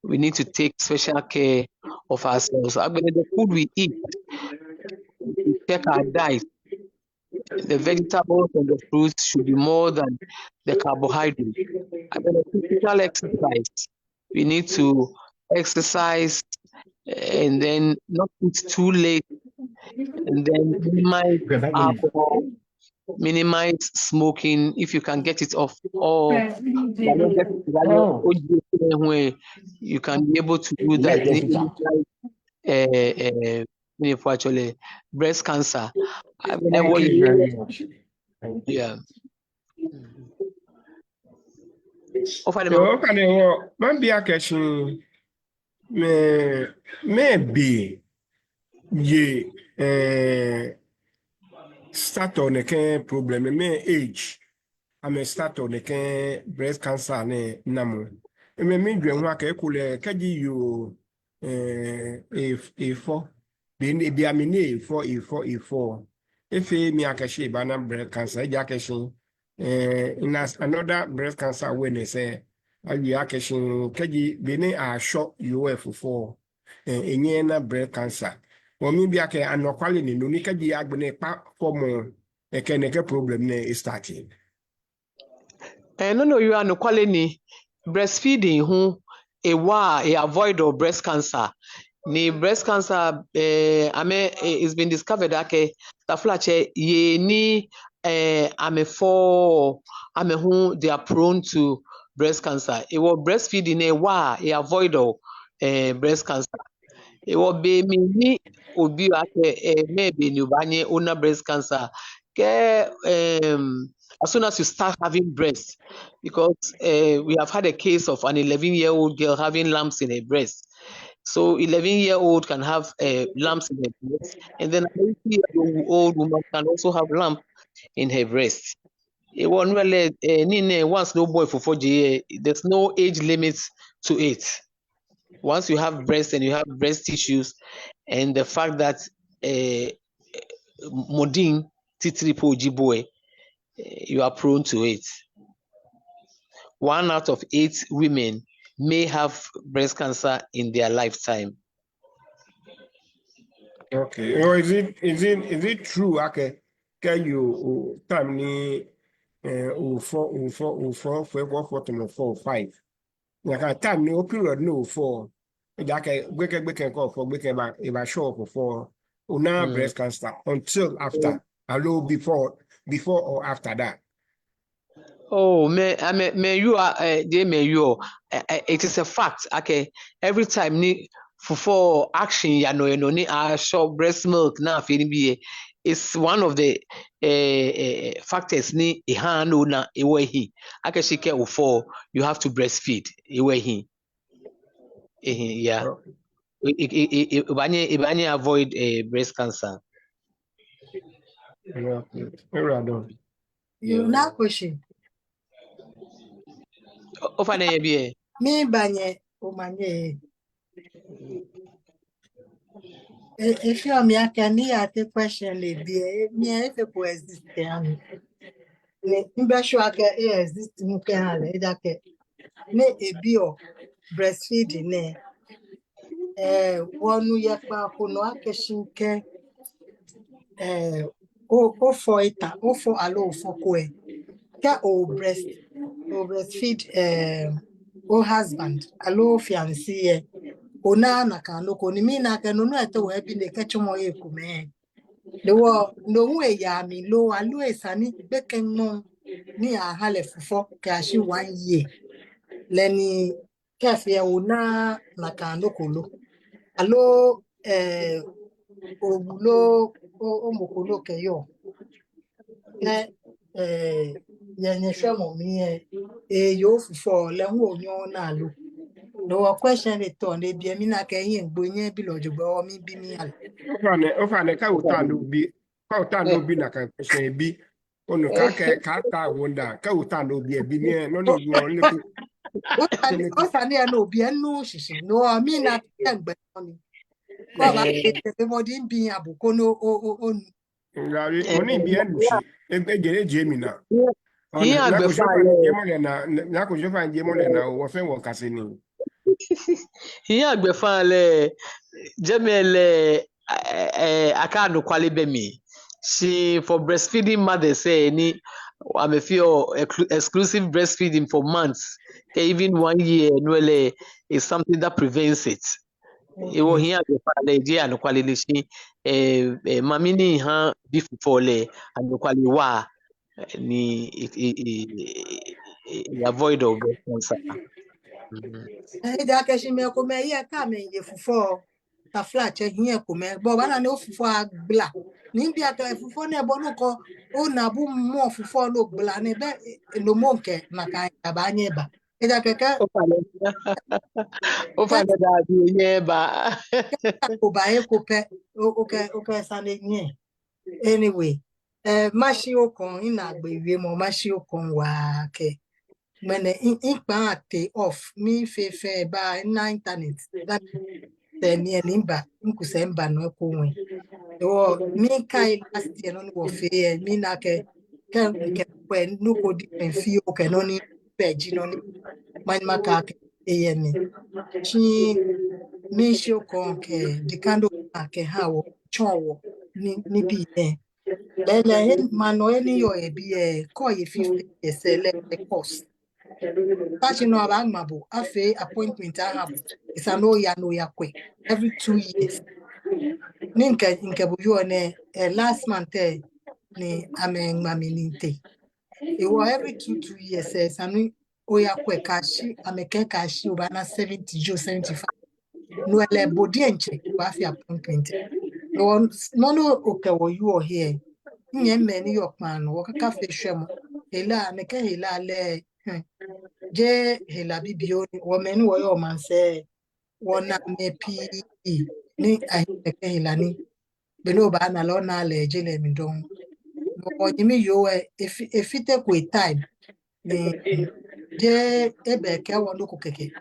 We need to take special care of ourselves. The food we eat, we check our diet. The vegetables and the fruits should be more than the carbohydrate. Physical exercise. We need to exercise and then not eat too late, and then minimize alcohol, minimize smoking if you can get it off, or you can be able to do that. Actually, breast cancer. Thank you very much. Yeah. Maybe I can maybe start on a problem, may age. I'm a start on a breast cancer namu. I mean, you work a cool you A4. Then be a mini A4. If me a cashier banana breast cancer, jackation. In another breast cancer awareness, I catching Kaji Bene are short UF4 in breast cancer. Or maybe I can no quality no nika di agbene pa form a can problem is starting. No, you are no quality breastfeeding avoid of breast cancer. Ni breast cancer it's been discovered that taflache ye ni who they are prone to breast cancer. It was breastfeeding avoid of breast cancer. It will be me obi maybe ni una breast cancer. As soon as you start having breasts, because we have had a case of an 11-year-old girl having lumps in her breast. So 11-year-old can have lumps in her breast, and then an 80-year-old woman can also have lump in her breast. Once no boy for 4G, there's no age limit to it. Once you have breast and you have breast tissues, and the fact that modin titripo boy, you are prone to it. 1 out of 8 women may have breast cancer in their lifetime. Okay. Or is it true? Okay. Can you time ni 4 5? Like time no period no 4. Okay, we can call for we can about show for una breast cancer until after. Hello, before or after that. Oh, it is a fact. Okay, every time for action, ni show breast milk na it's one of the factors ni no na ewehi. Akeshike for you have to breastfeed ewehi. Yeah. Ibanye avoid breast cancer. Yeah. You na question. Me banye umanye. If you me can the question le be me if you exist can. Ne imbe sure ake exist mu kan le da ke. Ne ebi o breastfeeding ne wonu ye pa ko no akeshinke o for ita o for alo for ko e ka o breastfeed o husband alo fiancé ona na kan no ko ni mi na kan no ete we bi ne kechumo ye kume le wo no nwe ya mi lo alo esani beken no ni a hale fufo ka shi 1 year leni kefe ona na kan no ko lo alo obulo o mokolo ke yo yenye shemo mi yo fufo le nwo onyo na lo no question it on e bi mi na ke yin gbo yin bi lojugbo mi bi mi ale Ofane ka utando bi na ka question bi onu ka ta wonder ka utando bi bi mi no no you only o sani e no bi enu shishi no mi na ke gbe ni ko ba ke mo di bi abuko no o ngari oni bi enu shi ejere jemi na Here na ko agbefa shofa ni jemo le na ko shofa ni jemo le na wo fe wo kase ni Here agbefa le jemele akanu kwale bemi. She for breastfeeding mother say ni I'm a few exclusive breastfeeding for months. Even 1 year no is something that prevents it. It will here agbefa le je anu kwale le shi mami ni han before le anu kwale wa ni avoid of breast cancer. da ke shi me ko me ye ka me ye fufo ta flat che hin ko me bo ba na no fufo agbla ni bi aka fufo na bo no ko o na bu mo fufo lo gbla ni be no mo nke maka aba nya ba da ke ka O fa da bi ye ba. ko ba e ko pe o ke sa le yin anyway mashi o kon ina gbe iwe mo mashi o kon wa ke mene in pa ate off mi fe ba na internet that ni elimba nkuse mba no ko wen o mi kai last year no wo fe mi na ke pe no ko di fi o ke no ni peji no ni man maka ke ni chi mi sho kon ke di kando ke ha wo chowo ni bi le mano eni yo e bi ko ye 50 esele cost Catching no abangmabo, afe appointment I have. It's an oya no ya kwe every 2 years. Ninka buyo ne last month ni amen mami ninte. It was every 2 years sanu oya kwe kashi ameke kashi ubana 70 jo 75. No ele body enche wa fi appointment. No okay wo you here. Nye meni yok man wo kaka fe hwem. Hela meke hela le je hela bibio wo meni wo yo man say wona me pi ni aheke hela ni belo ba na lo na le je le mi don no nyimi yo efite ko time ni je ebe ke wo no keke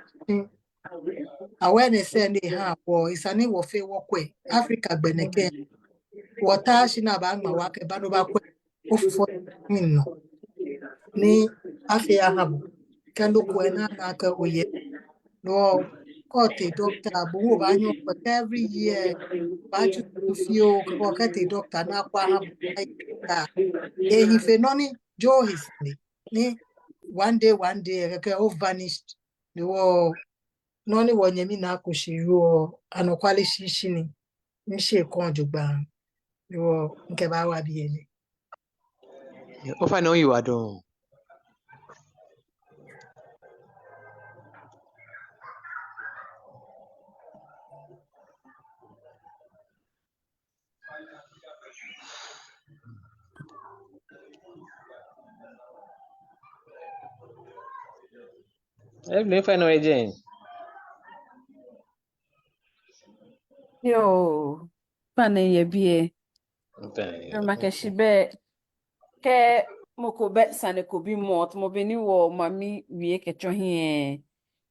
awareness ni ha wo isani wo fe wo kwe Africa gbeneke wota shi na ba ma wa ke ba no ba kwe ofufo no ni afia habu kando ko na ka oye no kote doctor bu ba nyo every year ba ju fio ko kate doctor na kwa habu ka he fenoni jo his ni one day ke of vanished ni wo noni wo nyemi na akushiru anokwali shishini nse kon jugba ni wo nke ba wa bi ene Ofa no you are done. If I know again. Yo, pane yebie. Makashibe ke moko bet sane ko bi mot mo beni wo mami wie ke chohie.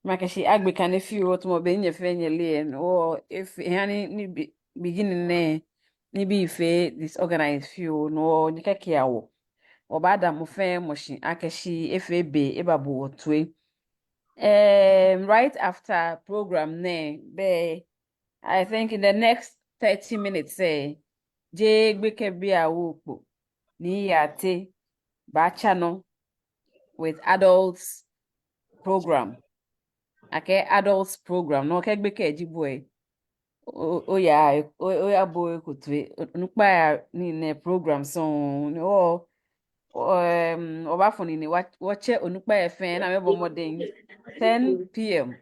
Makashi agbe kane fi wo mo be nye fe nye le o if hani ni beginning ne ni bi fe disorganized few no ni kake awo. Obada mo fe mo shi akashi FAB ebabu otwe. Right after program ne be I think in the next 30 minutes say je gbeke bi awo ni yate ba channel with adults program. Okay, adults program no ke gbeke jiboy. O ya boy kutwe nukpa ya ni ne program so obafoni ni wache onukpa efen na mebo modern 10 p.m.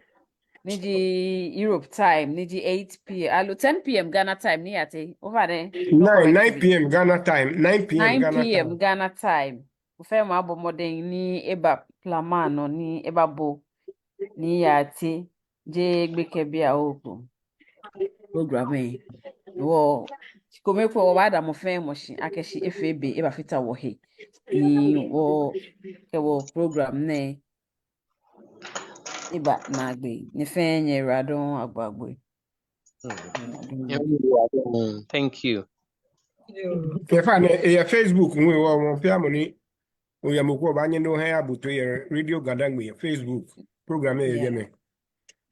Niji Europe time, niji 8 p.m. Alo 10 p.m. Ghana time ni ate. Over there. 9 p.m. Ghana time. 9 p.m. 9 p.m. Ghana time. Ufe ma abo modern ni eba plamano ni eba bo ni ate. Je gbeke bia opo. Programme. Wo kome kwa wada mo fe mo shi akeshi FAB eba fita wo he. Ni wo program ne iba nagbe ni fenye radon agbagbe. Thank you. Facebook nwe wo mo pia mo ni o ya mo ko ba nye no he abuto ye radio gadangbe Facebook program e ye me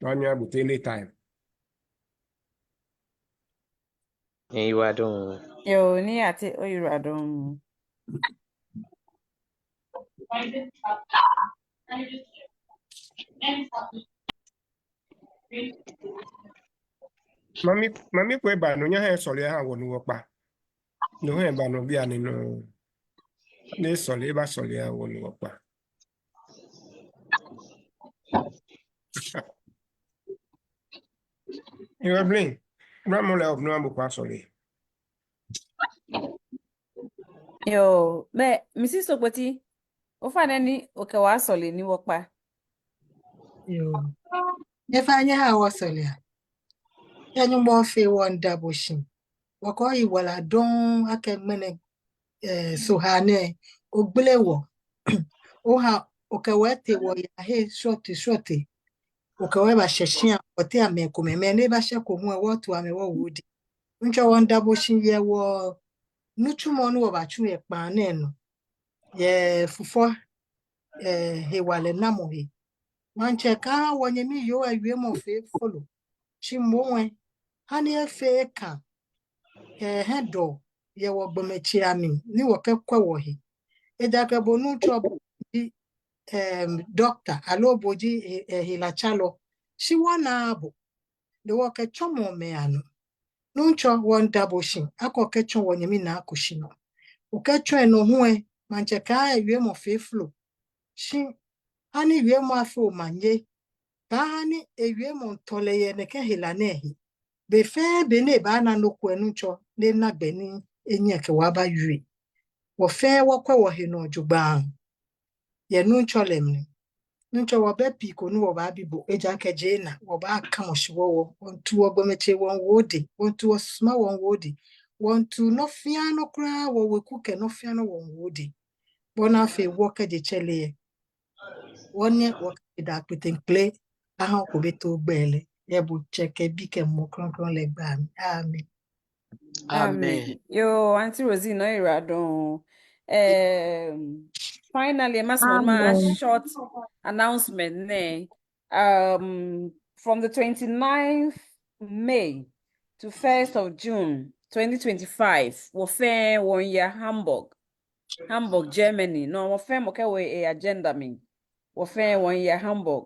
anya abuto anytime. You are done. Yo ni ate oyiradon. Mami ko ba no nya he sole ha wo no pa. No he ba no bia ni no. Ne sole ba sole ha wo no pa. You are bling. Ramole of no ambo pa sole. Yo, Mrs. Sokoti, ofa nani okewa sole ni wokpa. yo efanya ha wasolia yanyu mo fe wonda boshin wako yi wala don akemene sohane ogbelewo oha okewete wo ya he short okewe ba sheshin ote ameko meme ne ba sheko hu wotu ame wo wudi ncho wonda boshin ye wo nuchumo nu ba chu e pa na enu ye fufo he wale namohi manche ka wonye mi yo awie mo fe follow chi mowe hani efe ka hedo ye wo gbomechi ami ni wo ke kwa wo he eja ke bonu trouble doctor alo boji hilachalo shi wana abu de wo ke chomo me ano nuncho won double shin akọ ke chon wo nyemi na akushi no o ke chon no hu e manche ka ewie mo fe flow shi ani wie mo afi o manye ka ani ewie mo ntole ye ne ke hila nehi be fe be ne ba na no ku enuncho ne na gbe ni enye ke wa ba yue wo fe wo kwe wo he no jugba ye nuncho lemni nuncho wo be pi ko nu wo ba bibo eja ke je na wo ba kan oshiwo wo won tu wo gbomeche won wodi won tu wo sma won wodi won tu no fia no kra wo we ku ke no fia no won wodi bona fe wo ke je chele wonye wo ke da pitenkle aha ko be to gbele ye bu cheke bi ke mo kronkron le gba mi amen Amen. Yo, Auntie Rosie, no, you're done. Finally, my Amen. short announcement. From the 29th May to 1st of June 2025, we're fair 1 year Hamburg, Germany. No, we're fair a agenda me. We're fair 1 year Hamburg,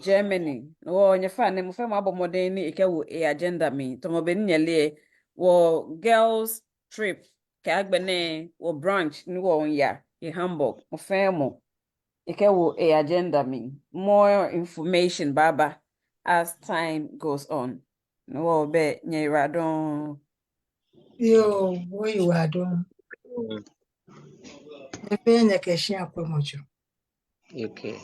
Germany. No, your fan, I'm fair my modern a agenda me. Tomo benye wo girls trip ka agbene wo branch ni wo ya in Hamburg mo femo ike wo a agenda me more information baba as time goes on no wo be nyera don yo wo iwa don e fe nye ke shi akwemojo Okay.